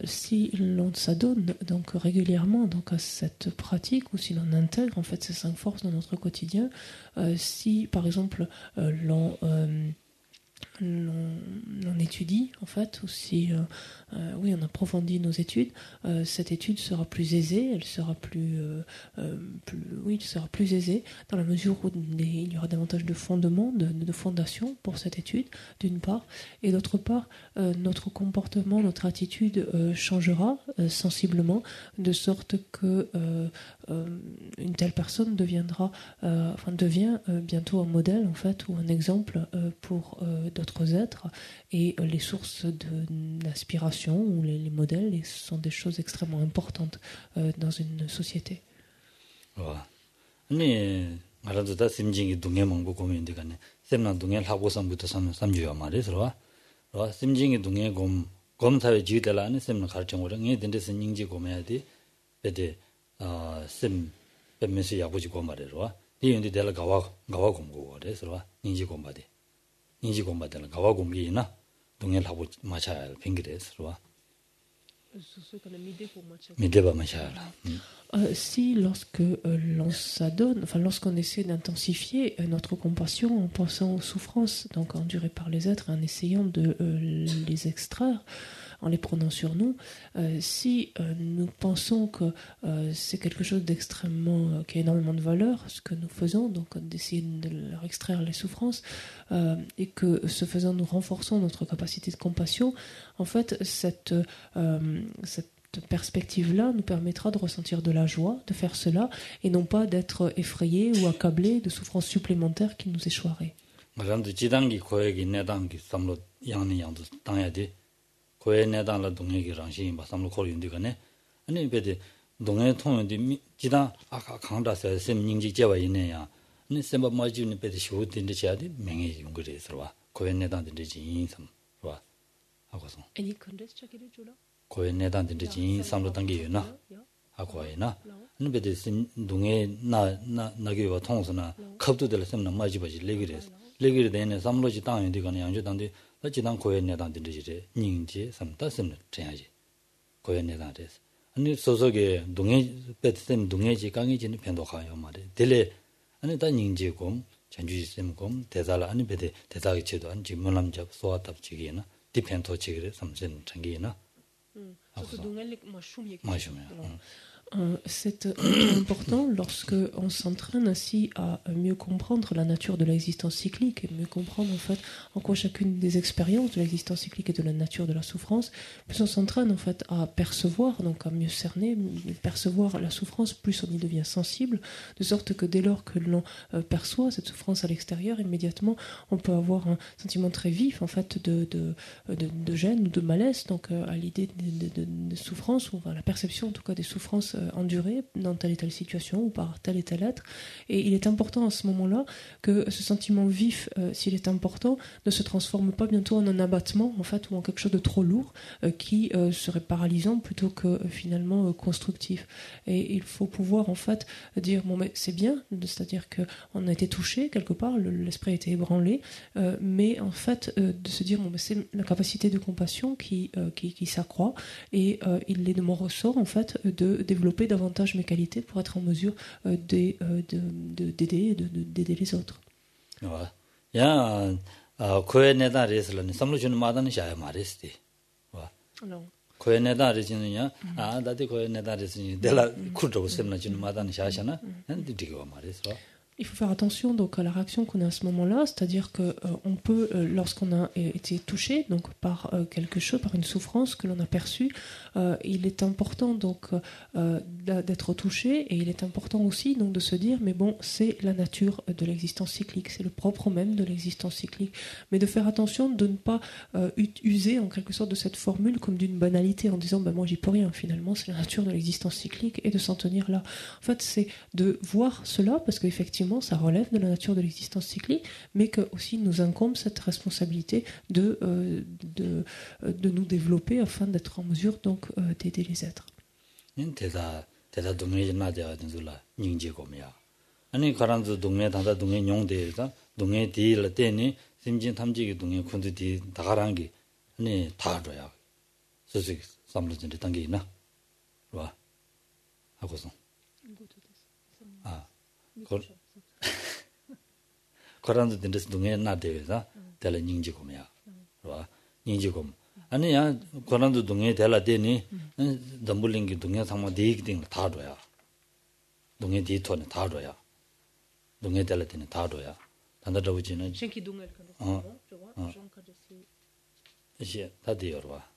Si l'on s'adonne donc régulièrement donc à cette pratique ou si l'on intègre en fait ces 5 forces dans notre quotidien, si par exemple l'on étudie en fait ou si oui on approfondit nos études, cette étude sera plus aisée, elle sera il sera plus aisée dans la mesure où il y aura davantage de fondements, de fondations pour cette étude d'une part, et d'autre part notre comportement, notre attitude changera sensiblement de sorte que une telle personne devient bientôt un modèle en fait ou un exemple pour d'autres êtres et les sources d'inspiration ou les modèles sont des choses extrêmement importantes dans une société. 아니 말아도다 심징이 동해 먹고 고민인데 간에 셈나 동해 하고선부터 삼주야 말이서 와 심징이 동해 검사에 지들라는 셈나 가르쳐 오래 된데서 닝지 고매야지 베데 셈 뱀면서 야구지 고말이로 이인데 될 가와 공고 그래서 닝지 공바데 닝지 공바들 가와 공기나 동해 하고 마차를 빙그래서 Si lorsque l'on s'adonne, lorsqu'on essaie d'intensifier notre compassion en pensant aux souffrances donc endurées par les êtres, en essayant de les extraire, en les prenant sur nous, si nous pensons que c'est quelque chose d'extrêmement, qui a énormément de valeur, ce que nous faisons, donc d'essayer de leur extraire les souffrances, et que ce faisant nous renforçons notre capacité de compassion, en fait cette perspective-là nous permettra de ressentir de la joie, de faire cela, et non pas d'être effrayé ou accablé de souffrances supplémentaires qui nous échoueraient. 고에네단라 동해기랑 시인바 삼로 코리인데가네 아니 베데 동해 통인데 지다 아까 강다서 셈닝지 제와 있네야 아니 셈바 마지는 베데 쇼딘데 제아디 맹해 용거래서 와 고에네단데 지인섬 와 하고서 아니 컨데스 차기를 줄어 고에네단데 지인 삼로 단계요나 하고이나 아니 베데 동해 나게와 통서나 컵도들 셈나 마지바지 레기레 되네 삼로지 땅인데가네 양주단데 지난 고연내단들이지 닝지 삼다스는 해야지 고연내단에서 아니 소속에 동해 배트쌤 동해지 강이지는 변도가요 말에 델레 아니 다 닝지곰 전주시쌤곰 대달 아니 배대 대다기 제도 안 지문 남자 소화답지기나 디펜토치기를 삼선 장기나 C'est important lorsque on s'entraîne ainsi à mieux comprendre la nature de l'existence cyclique et mieux comprendre en fait en quoi chacune des expériences de l'existence cyclique et de la nature de la souffrance, plus on s'entraîne en fait à percevoir, donc à mieux cerner, percevoir la souffrance, plus on y devient sensible, de sorte que dès lors que l'on perçoit cette souffrance à l'extérieur, immédiatement on peut avoir un sentiment très vif en fait de gêne ou de malaise, donc à l'idée de souffrance, ou à la perception en tout cas des souffrances endurées dans telle et telle situation ou par tel et tel être. Et il est important à ce moment-là que ce sentiment vif, s'il est important, ne se transforme pas bientôt en un abattement en fait ou en quelque chose de trop lourd qui serait paralysant plutôt que finalement constructif. Et il faut pouvoir en fait dire bon mais c'est bien, c'est-à-dire que on a été touché quelque part, l'esprit a été ébranlé, mais en fait de se dire bon mais c'est la capacité de compassion qui s'accroît et il est de mon ressort en fait de développer davantage mes qualités pour être en mesure d'aider les autres. 야, 코에네다레스는 삼로주는 마다는 샤야 말했지. 와. 코에네다레스는야. 나한테 코에네다레스는 내가 쿨도 셈나 주는 마다는 샤샤나. 근데 되게 말했어. Il faut faire attention donc à la réaction qu'on a à ce moment-là, c'est-à-dire que on peut, lorsqu'on a été touché donc par quelque chose, par une souffrance que l'on a perçue, il est important donc d'être touché, et il est important aussi donc de se dire mais bon, c'est la nature de l'existence cyclique, c'est le propre même de l'existence cyclique, mais de faire attention de ne pas user en quelque sorte de cette formule comme d'une banalité en disant ben moi j'y peux rien, finalement c'est la nature de l'existence cyclique, et de s'en tenir là. En fait, c'est de voir cela parce qu'effectivement ça relève de la nature de l'existence cyclique, mais que aussi nous incombe cette responsabilité de nous développer afin d'être en mesure donc d'aider les êtres. 대다 동네 나대가 된줄라 닝제고미야. 아니 가란도 동네 단다 동네 용대다 동네 디를 때니 심진 탐지기 동네 군들이 다가란 게 아니 다 줘야. 소식 삼르진데 단계 있나? 봐. 하고서. 아. 거란도 된데서 동네 나대다 될 닝제고미야. 봐. 닝제고 아니야 고난도 동에 될라 되니 담불링기 동에 상마 대기딩 다 줘야 동에 디토는 다 줘야 동에 될라 되니 다 줘야 단다더지는 신기 동을 근데 이제 다 되어 봐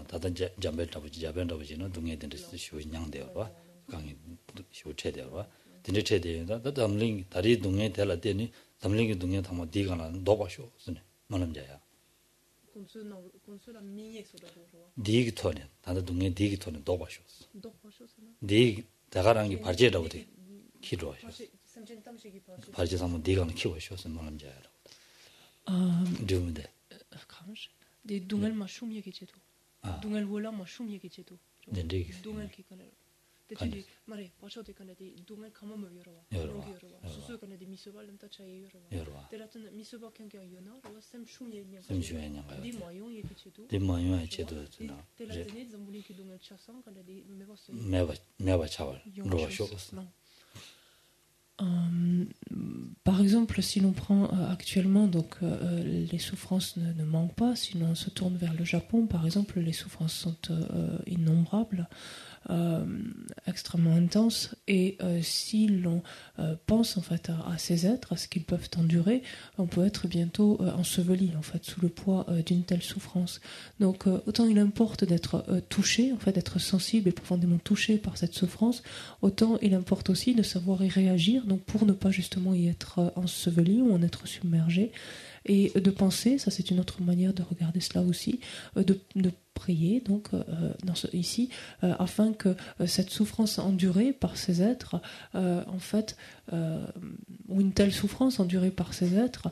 다단 잠벨다부지 자벤다부지는 동에 된데서 쉬고 냥되어 봐 강이 쉬고 체되어 봐 된데 체되다 담링 다리 동에 될라 되니 담링기 동에 상마 디가나 넣어봐쇼 쓰네 말음자야 디기토네 다들 동네 디기토네 넣어봐쇼 디 다가랑이 발제라고 돼 키로하셔 발제 한번 디가는 키워셔서 말음자야 드문데 des dungal mashum yegejedo dungal wola mashum yegejedo dungal kikana 대지 말해 버셔도 간데 동을 감으면 열어와 수수 간데 미소발은 따차에 열어와 때라든 미소박 경경 연어 sem춤예냐 네 모용 얘기체도 네 모용 얘기체도 때라든이 전부리 기둥을 쳐서 간데 매봤어 매봐 차월 로쇼 Par exemple, si l'on prend actuellement, donc les souffrances ne manquent pas. Si l'on se tourne vers le Japon, par exemple, les souffrances sont innombrables, extrêmement intenses. Et si l'on pense en fait à ces êtres, à ce qu'ils peuvent endurer, on peut être bientôt enseveli en fait sous le poids d'une telle souffrance. Donc, autant il importe d'être touché, en fait, d'être sensible et profondément touché par cette souffrance, autant il importe aussi de savoir y réagir. Donc pour ne pas justement y être enseveli ou en être submergé, et de penser, ça c'est une autre manière de regarder cela aussi, de prier donc ici afin que cette souffrance endurée par ces êtres en fait ou une telle souffrance endurée par ces êtres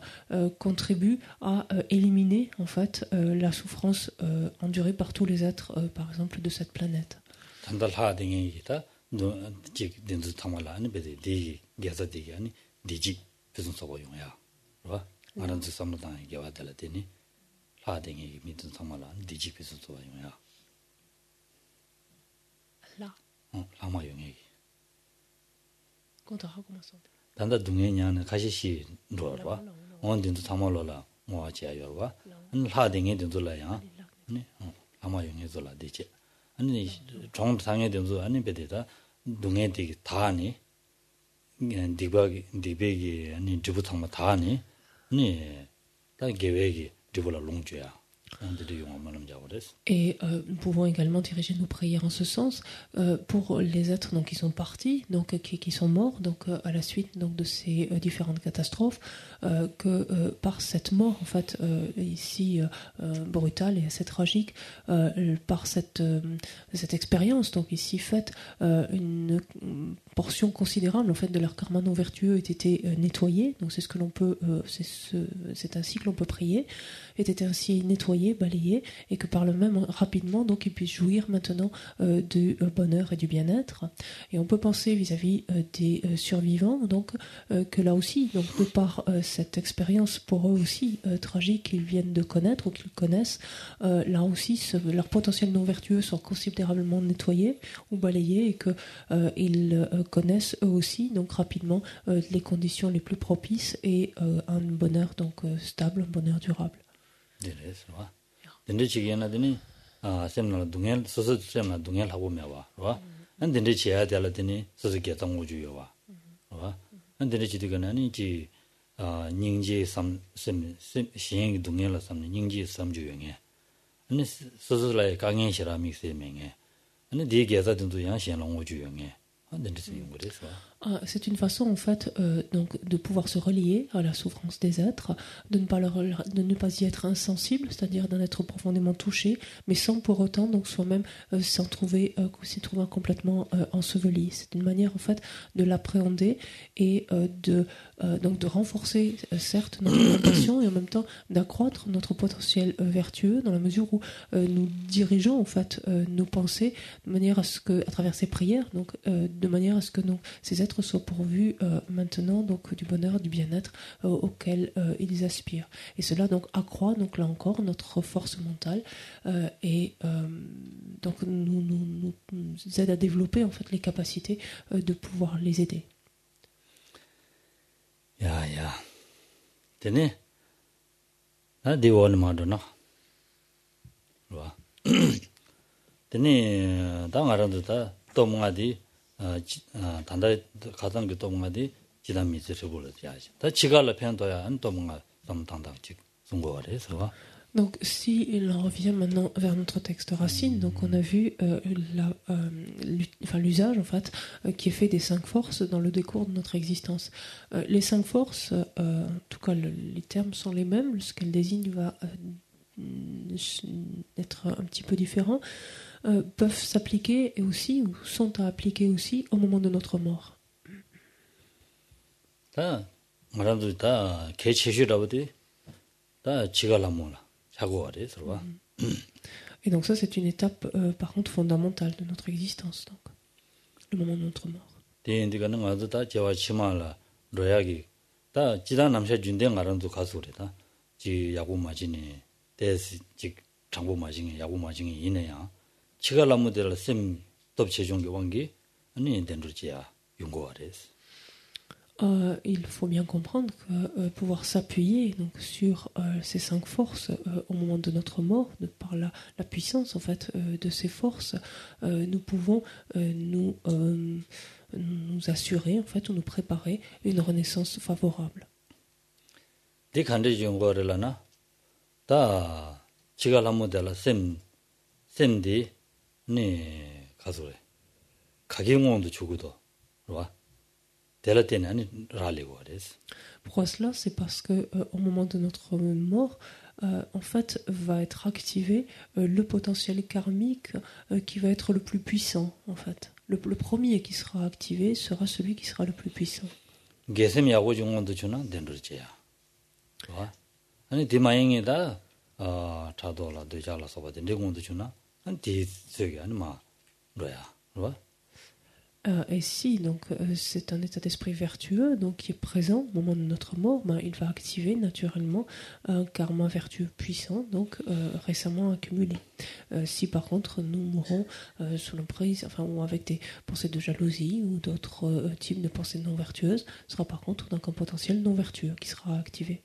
contribue à éliminer en fait la souffrance endurée par tous les êtres par exemple de cette planète. 직 된도 타말라 아니 베데 디 게자디기 아니 디지 무슨 소고용이야 봐 말은 저 삼로당 이게 와달라 되니 라댕이 믿은 타말라 디지 무슨 소고용이야 라 라마용이 contra commençant 단다 동해냐는 가시시 로봐 원된도 타말로라 뭐하지야 여봐 안 라댕이 된도라야 아니 라마용이 돌라 디지 아니 정상에 된도 아니 베데다 동에 되게 다니 디베기 아니 디부탕마 다니 네 다 계획이 디불라 롱주야 Et nous pouvons également diriger nos prières en ce sens pour les êtres donc qui sont partis, donc qui sont morts, donc à la suite donc de ces différentes catastrophes, que par cette mort en fait ici brutale et assez tragique, par cette expérience donc ici faite, une portion considérable en fait de leur karma non vertueux ait été nettoyée. Donc c'est ce que l'on peut, c'est ainsi que l'on peut prier, ait été ainsi nettoyé, balayé, et que par le même rapidement donc ils puissent jouir maintenant du bonheur et du bien-être. Et on peut penser vis-à-vis des survivants donc que là aussi donc de par cette expérience pour eux aussi tragique qu'ils viennent de connaître ou qu'ils connaissent, là aussi leurs potentiels non vertueux sont considérablement nettoyés ou balayés, et que ils connaissent eux aussi donc rapidement les conditions les plus propices et un bonheur donc stable, un bonheur durable. 근데 지게나더니 셈나 동엘 소소 셈나 동엘 하고 매와 와 근데 지야 될더니 소소 개당 우주요 와 안데 지디가는 아니지 닝지 삼sem 시행 동행을 삼는 닝지 삼주용에 아니 스스로의 강행 시라미 세명에 아니 디게자든도 양시행롱 주용에 안데 쓰는 거래서 C'est une façon en fait donc de pouvoir se relier à la souffrance des êtres, de ne pas y être insensible, c'est-à-dire d'en être profondément touché, mais sans pour autant donc soi-même s'y trouver complètement enseveli. C'est une manière en fait de l'appréhender et donc de renforcer certes notre compassion et en même temps d'accroître notre potentiel vertueux dans la mesure où nous dirigeons en fait nos pensées de manière à ce que, à travers ces prières, donc de manière à ce que ces êtres soient pourvus maintenant donc du bonheur, du bien-être auquel ils aspirent. Et cela donc accroît donc là encore notre force mentale et donc nous aide à développer en fait les capacités de pouvoir les aider. 야야. 되네. 나 디원 마도나. 와. 되네. 당 알아도다 또 뭔가디 단다 가장 또 뭔가디 지단 미스를 볼어야지. 다 지갈라 편도야 안또 뭔가 좀 당당지 송고래서. Donc, si l'on revient maintenant vers notre texte racine, donc on a vu l'usage en fait qui est fait des 5 forces dans le décours de notre existence. Les 5 forces, en tout cas les termes sont les mêmes, ce qu'elles désignent va être un petit peu différent, peuvent s'appliquer et aussi ou sont à appliquer aussi au moment de notre mort. 다 말아도 다 개체슈라고도 다 지갈라 몰라. Et donc ça, c'est une étape, par contre, fondamentale de notre existence, donc, le moment de notre mort. Il faut bien comprendre que pouvoir s'appuyer donc sur ces 5 forces au moment de notre mort, par la puissance en fait de ces forces, nous pouvons nous assurer en fait ou nous préparer une renaissance favorable. Pourquoi cela? C'est parce que au moment de notre mort, en fait, va être activé le potentiel karmique qui va être le plus puissant, en fait. Le premier qui sera activé sera celui qui sera le plus puissant. Et si donc c'est un état d'esprit vertueux donc qui est présent au moment de notre mort, il va activer naturellement un karma vertueux puissant donc récemment accumulé. Si par contre nous mourons sous l'emprise, ou avec des pensées de jalousie ou d'autres types de pensées non vertueuses, ce sera par contre donc un potentiel non vertueux qui sera activé.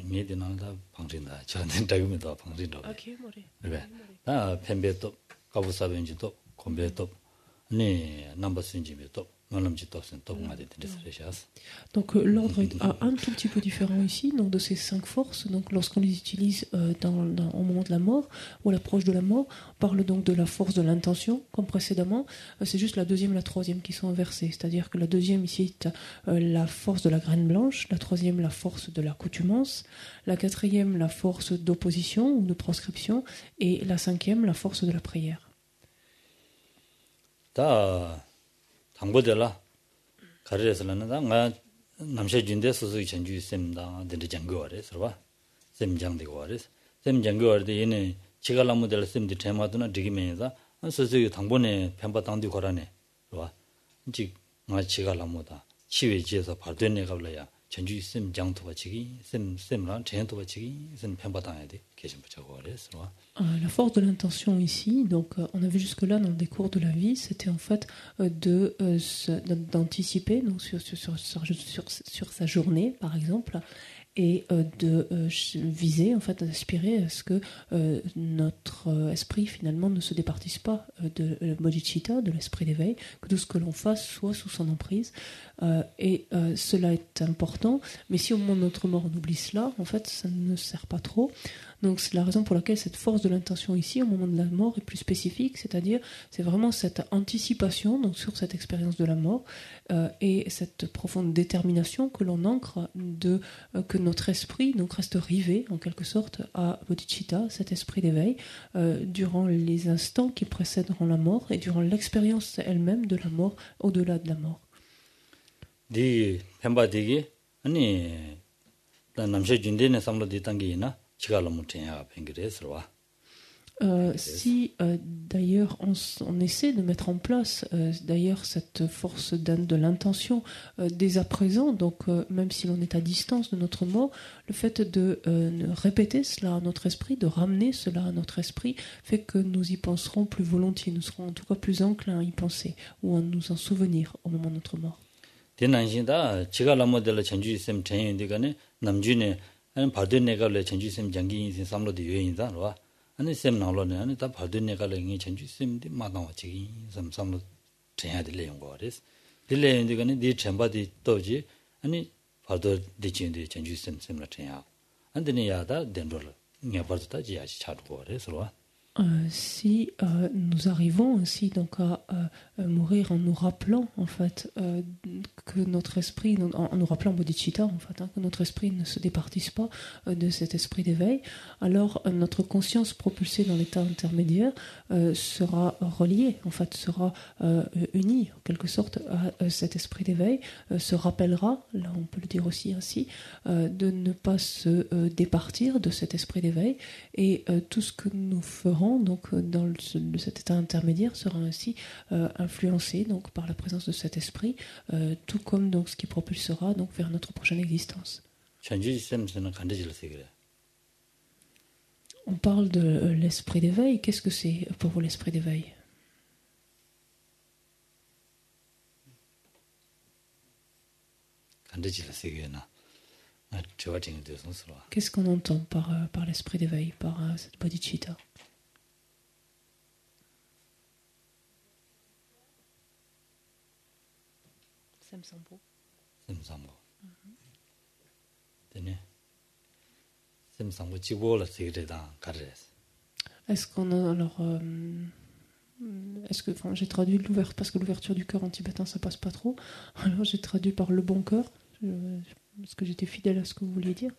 미디나다 방진다. 저한테 다금도 방진도. 그래. 나 펜베도 가부사벤지도 콤베도 네 넘버스인지도 Donc l'ordre est un tout petit peu différent ici, donc de ces 5 forces. Donc lorsqu'on les utilise au moment de la mort ou à l'approche de la mort, on parle donc de la force de l'intention, comme précédemment. C'est juste la deuxième et la troisième qui sont inversées. C'est-à-dire que la deuxième ici est la force de la graine blanche, la troisième la force de l'accoutumance, la quatrième la force d'opposition ou de proscription, et la cinquième la force de la prière. 당보들라 가르에서는 나 남셔 준대 소소이 전주 쌤다 된데 장거래서 봐. 쌤 장되고 와래서 쌤 장거래 얘네 지갈라 모델 쌤디 테마도나 디기면서 소소이 당본에 편바 당디 거라네. 봐. 즉 나 지갈라 모다 치외지에서 발된내 가블라야 전주 쌤 장토가 지기 쌤랑 제한토가 지기 쌤 편바 당해야 돼. 계신 붙자고 그래서 봐. La force de l'intention ici, donc on a vu jusque-là dans le cours de la vie, c'était en fait d'anticiper donc sur sa journée par exemple, et de viser, en fait, d'aspirer à ce que notre esprit finalement ne se départisse pas de bodhicitta, de l'esprit d'éveil, que tout ce que l'on fasse soit sous son emprise. Et cela est important, mais si au moment de notre mort on oublie cela, en fait, ça ne sert pas trop. Donc c'est la raison pour laquelle cette force de l'intention ici, au moment de la mort, est plus spécifique, c'est-à-dire c'est vraiment cette anticipation donc sur cette expérience de la mort et cette profonde détermination que l'on ancre que notre esprit donc reste rivé en quelque sorte à bodhicitta, cet esprit d'éveil, durant les instants qui précéderont la mort et durant l'expérience elle-même de la mort au-delà de la mort. 디 펜바디기 아니 남셔 준데네 삼로디 땅기나 치갈로 못해야 뱅그레스와 Si d'ailleurs on essaie de mettre en place d'ailleurs cette force de l'intention dès à présent, donc même si l'on est à distance de notre mort, le fait de répéter cela à notre esprit, de ramener cela à notre esprit, fait que nous y penserons plus volontiers, nous serons en tout cas plus enclins à y penser ou à nous en souvenir au moment de notre mort. 대난신다 치갈로 모델로 전주쌤 전인데가네 남주네 아니 바드네가래 전주쌤 장기 삼로디 요인다와 아니 쌤 나올로네 아니 다 바드네가래 이 전주쌤디 마다와 지기 삼삼로 전야들 내용 거레스 딜레인데가네 디 쳔바디 또지 아니 바드 디진데 전주쌤 쌤라 전야 안데네 야다 덴돌 냐바르다 지야시 차도 거레스와 Si nous arrivons ainsi donc à mourir en nous rappelant en fait que notre esprit, en nous rappelant bodhicitta en fait, que notre esprit ne se départisse pas de cet esprit d'éveil, alors notre conscience propulsée dans l'état intermédiaire sera reliée en fait, sera unie en quelque sorte à cet esprit d'éveil, se rappellera, là on peut le dire aussi ainsi, de ne pas se départir de cet esprit d'éveil et tout ce que nous ferons donc dans cet état intermédiaire sera ainsi influencé donc par la présence de cet esprit, tout comme donc ce qui propulsera donc vers notre prochaine existence. On parle de l'esprit d'éveil. Qu'est-ce que c'est pour vous l'esprit d'éveil? Qu'est-ce qu'on entend par l'esprit d'éveil, par cette bodhicitta? Semsampo. Semsampo. Semsampo 지고라 세게다 가르스. Est-ce qu'on a alors est-ce que enfin j'ai traduit l'ouverture parce que l'ouverture du cœur en tibétain ça passe pas trop. Alors j'ai traduit par le bon cœur. Est-ce que j'étais fidèle à ce que vous vouliez dire?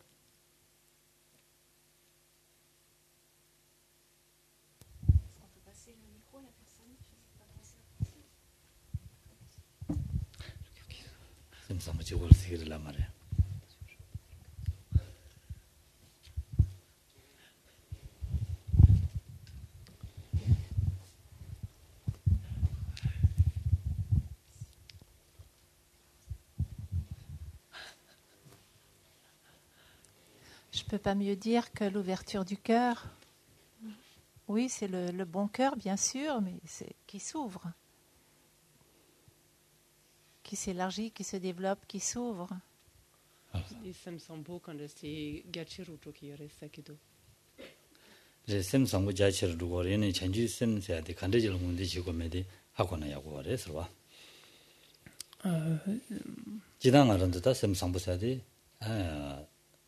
Je peux pas mieux dire que l'ouverture du cœur. Oui, c'est le bon cœur, bien sûr, mais c'est qui s'ouvre, qui s'élargit, qui se développe, qui s'ouvre. 샘상고 자체를 두고 얘네 전주 샘세한테 간대질 문제 지고 매디 하고나 야고 그래서 지당하는데다 샘상보사디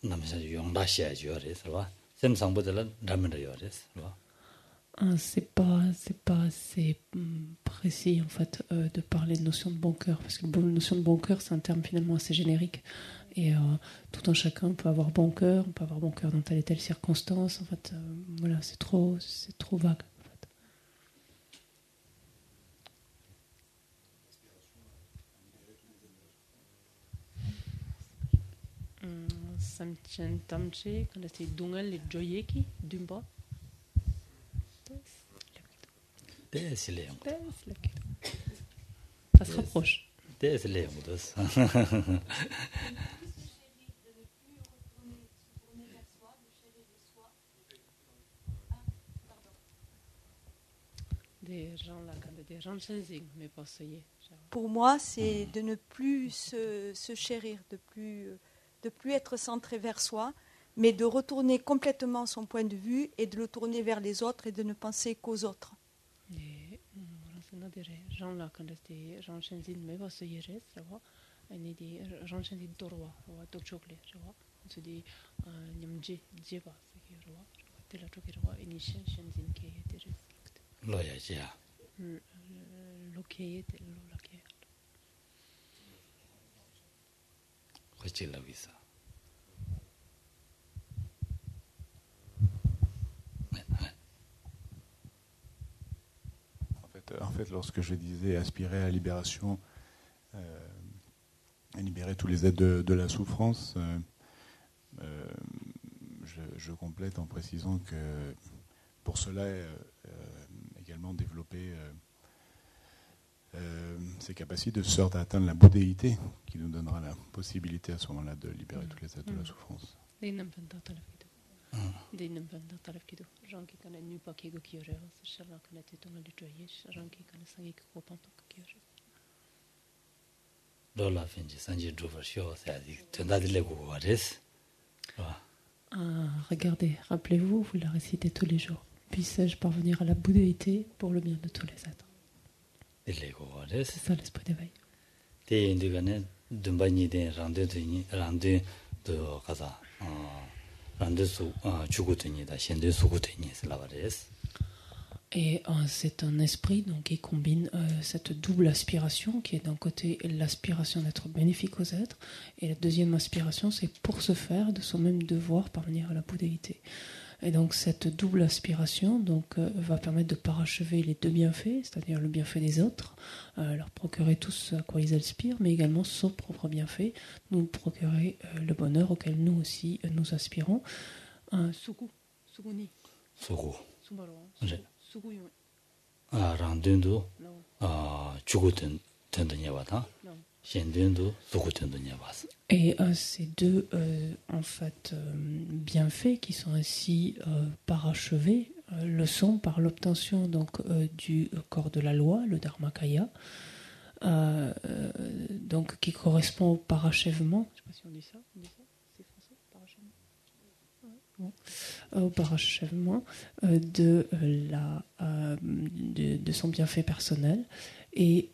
남자 용다시야죠 그래서 샘상보들은 라면을 요래서 C'est pas assez précis en fait de parler de notion de bon cœur parce que la notion de bon cœur c'est un terme finalement assez générique et tout un chacun peut avoir bon cœur, on peut avoir bon cœur dans telle et telle circonstance en fait voilà c'est trop vague en fait. Samchen tamche quand c'est dungal le joyeki dumba. Ça se rapproche. Pour moi, c'est de ne plus se chérir, de plus de plus être centré vers soi, mais de retourner complètement son point de vue et de le tourner vers les autres et de ne penser qu'aux autres. En fait, lorsque je disais aspirer à la libération, à libérer tous les êtres de la souffrance, je complète en précisant que pour cela, également développer ces capacités de sorte à atteindre la bouddhéité qui nous donnera la possibilité à ce moment-là de libérer tous les êtres de la souffrance. Regardez, rappelez-vous, vous la récitez tous les jours. Puisse-je parvenir à la bouddhéité pour le bien de tous les êtres. C'est ça l'esprit d'éveil. Et c'est un esprit donc, qui combine cette double aspiration, qui est d'un côté l'aspiration d'être bénéfique aux êtres, et la deuxième aspiration, c'est pour ce faire de son même devoir parvenir à la bouddhéité. Et donc cette double aspiration donc, va permettre de parachever les deux bienfaits, c'est-à-dire le bienfait des autres, leur procurer tout ce à quoi ils aspirent, mais également son propre bienfait, nous procurer le bonheur auquel nous aussi nous aspirons. Suku, sukuni. Suku. Subaro. Suku. Randundu, Chugutin Tendanyavata, Shendundu, Sukutendunyavas. Et ces deux en fait, bienfaits qui sont ainsi parachevés le sont par l'obtention donc, du corps de la loi, le Dharmakaya, donc, qui correspond au parachèvement. Je ne sais pas si on dit ça. C'est français, parachèvement. Bon. Au parachèvement de son bienfait personnel et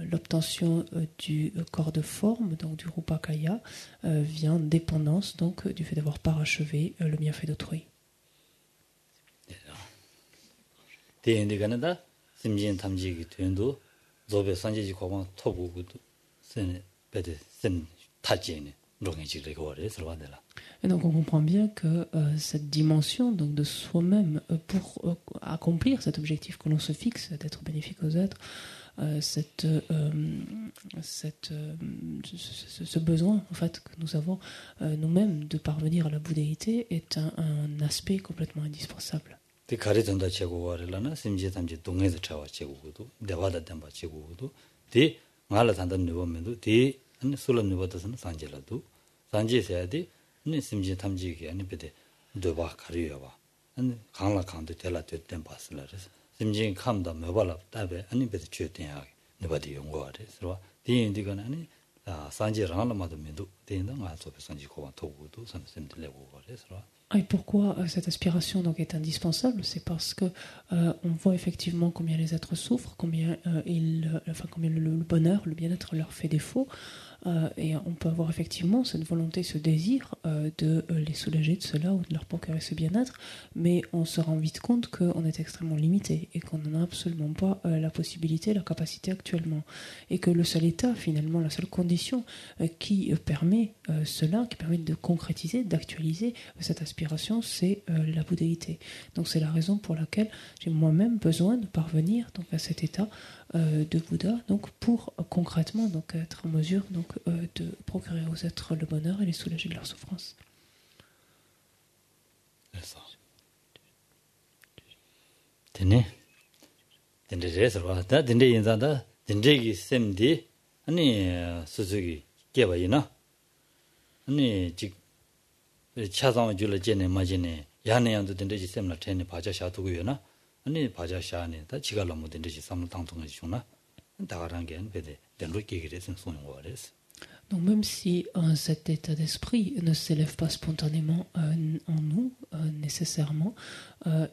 l'obtention du corps de forme, donc du Rupakaya, vient dépendance donc, du fait d'avoir parachevé le bienfait d'autrui. Et donc on comprend bien que cette dimension donc, de soi-même pour accomplir cet objectif que l'on se fixe, d'être bénéfique aux êtres, ce besoin en fait, que nous avons nous-mêmes de parvenir à la bouddhéité est un aspect complètement indispensable. 산지 세야디 네 심지 탐지기 아니 베데 도바 가리여봐 아니 강라 강도 될라 됐던 봤을라서 심지 감다 매발라 답에 아니 베데 죄된야 네바디 용거래서 디인디가 아니 산지랑 알마도 메도 된다 가서 산지 고바 도구도 선생들레고 그래서. Et pourquoi cette aspiration donc, est indispensable? C'est parce que on voit effectivement combien les êtres souffrent, combien le bonheur, le bien-être leur fait défaut, et on peut avoir effectivement cette volonté, ce désir de les soulager de cela ou de leur procurer ce bien-être, mais on se rend vite compte qu'on est extrêmement limité et qu'on n'en a absolument pas la possibilité, la capacité actuellement, et que le seul état, finalement, la seule condition qui permet cela, qui permet de concrétiser, d'actualiser cette aspiration, c'est la bouddhéité. Donc c'est la raison pour laquelle j'ai moi-même besoin de parvenir donc, à cet état de Bouddha, donc pour concrètement donc, être en mesure donc, de procurer aux êtres le bonheur et les soulager de leur souffrance. C'est ça. Tenez, tenez, semdi, ani Suzuki, Kevaina, ani Chazam Jula Jene Majine, Yane and the Dendeji Semla Tene Paja Shatuguyana, ani Paja Shani, that Chigalamu Dendeji Sam Tangtungashuna, and Tararangan, Bede, then Ruki and Sun Waters. Donc même si cet état d'esprit ne s'élève pas spontanément en nous, nécessairement,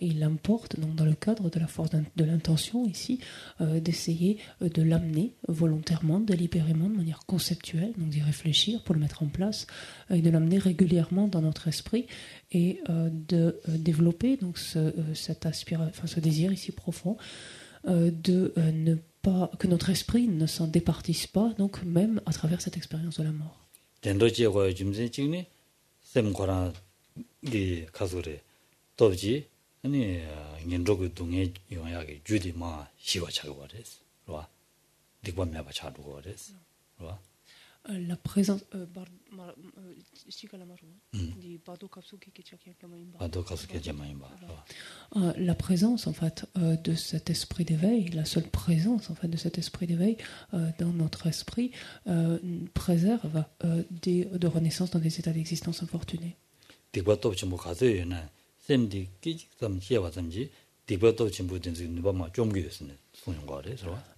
il importe, donc dans le cadre de la force de l'intention ici, d'essayer de l'amener volontairement, délibérément, de manière conceptuelle, donc d'y réfléchir pour le mettre en place, et de l'amener régulièrement dans notre esprit, et de développer donc ce désir ici profond, de ne pas, que notre esprit ne s'en départisse pas, donc même à travers cette expérience de la mort. La présence la présence en fait de cet esprit d'éveil, la seule présence en fait de cet esprit d'éveil dans notre esprit préserve de renaissance dans des états d'existence infortunés.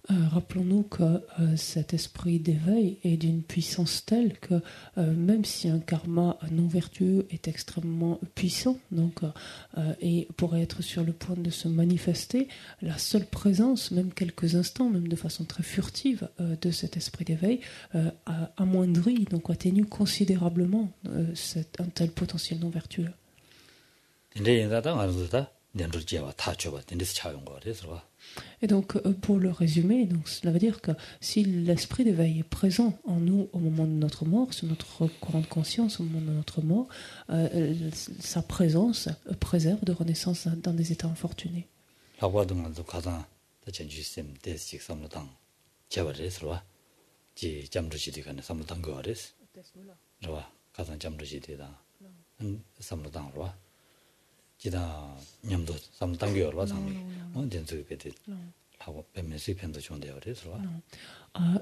Rappelons-nous que cet esprit d'éveil est d'une puissance telle que même si un karma non vertueux est extrêmement puissant, donc, et pourrait être sur le point de se manifester, la seule présence, même quelques instants, même de façon très furtive, de cet esprit d'éveil amoindrit, donc atténue considérablement un tel potentiel non vertueux. Et donc, pour le résumer, donc, cela veut dire que si l'esprit d'éveil est présent en nous au moment de notre mort, sur notre courant de conscience au moment de notre mort, sa présence préserve de renaissance dans des états infortunés.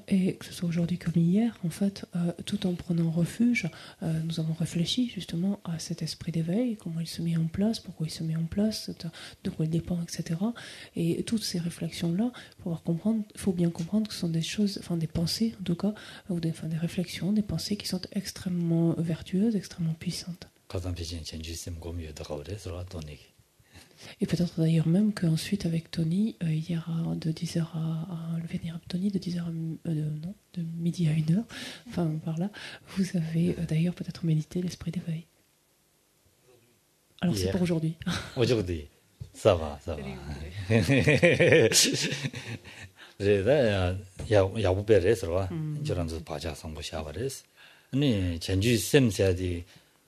Et que ce soit aujourd'hui comme hier, en fait, tout en prenant refuge, nous avons réfléchi justement à cet esprit d'éveil, comment il se met en place, pourquoi il se met en place, de quoi il dépend, etc. Et toutes ces réflexions-là, il faut bien comprendre que ce sont des choses, enfin des pensées en tout cas, ou des réflexions, des pensées qui sont extrêmement vertueuses, extrêmement puissantes. Et peut-être d'ailleurs même qu'ensuite avec Tony, hier de 10h le vénérable Tony, de 10h de midi à 1h, enfin par là, vous avez d'ailleurs peut-être médité l'esprit d'éveil. Alors c'est pour aujourd'hui. Aujourd'hui, ça va.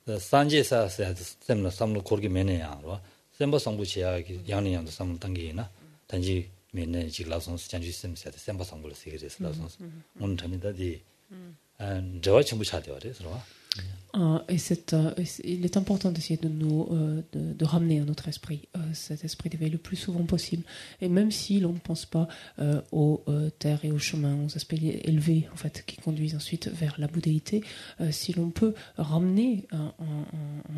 산제사 셈나 삼로 고르게 메네야 로 셈버 상부치야 양리양도 삼 단계나 단지 메네 지라선 스찬지 셈세 셈버 상부를 세계에서 라선 오늘 전에다디 저와 전부 차대요 그래서 il est important d'essayer de ramener à notre esprit cet esprit d'éveil le plus souvent possible. Et même si l'on ne pense pas aux terres et aux chemins, aux aspects élevés en fait, qui conduisent ensuite vers la bouddhéité, si l'on peut ramener en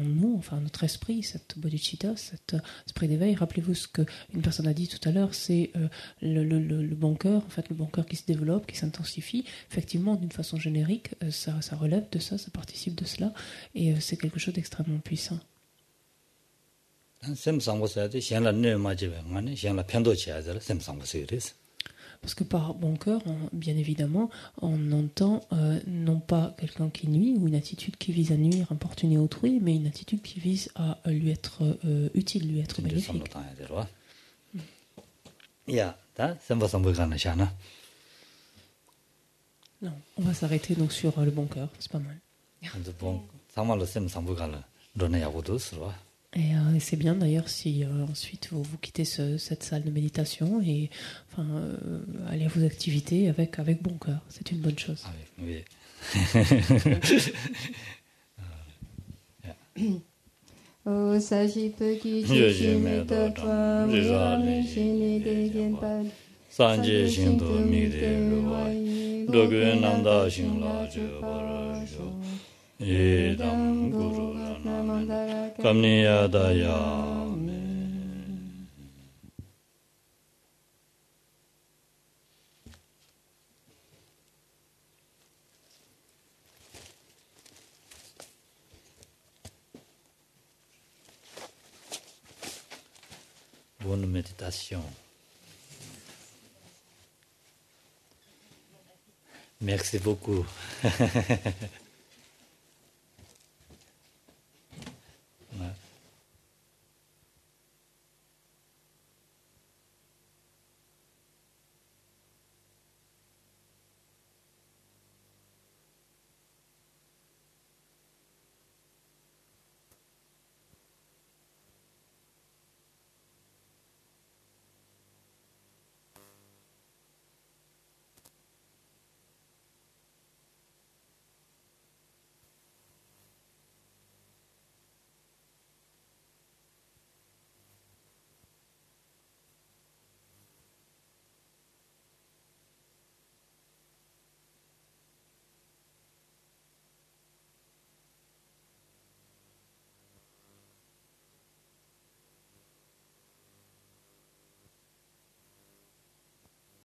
nous, enfin notre esprit, cette bodhicitta, cet esprit d'éveil, rappelez-vous ce qu'une personne a dit tout à l'heure, c'est le bon cœur, en fait, le bon cœur qui se développe, qui s'intensifie. Effectivement, d'une façon générique, ça relève de ça, ça participe de cela, et c'est quelque chose d'extrêmement puissant. Parce que par bon cœur, bien évidemment, on entend non pas quelqu'un qui nuit ou une attitude qui vise à nuire, importuner autrui, mais une attitude qui vise à lui être utile, lui être bénéfique. Non, on va s'arrêter donc sur le bon cœur, c'est pas mal. Et c'est bien d'ailleurs si ensuite vous quittez cette salle de méditation et allez à vos activités avec bon cœur. C'est une bonne chose. Oui. Idam Guru Kamniyadaya bonne méditation. Merci beaucoup.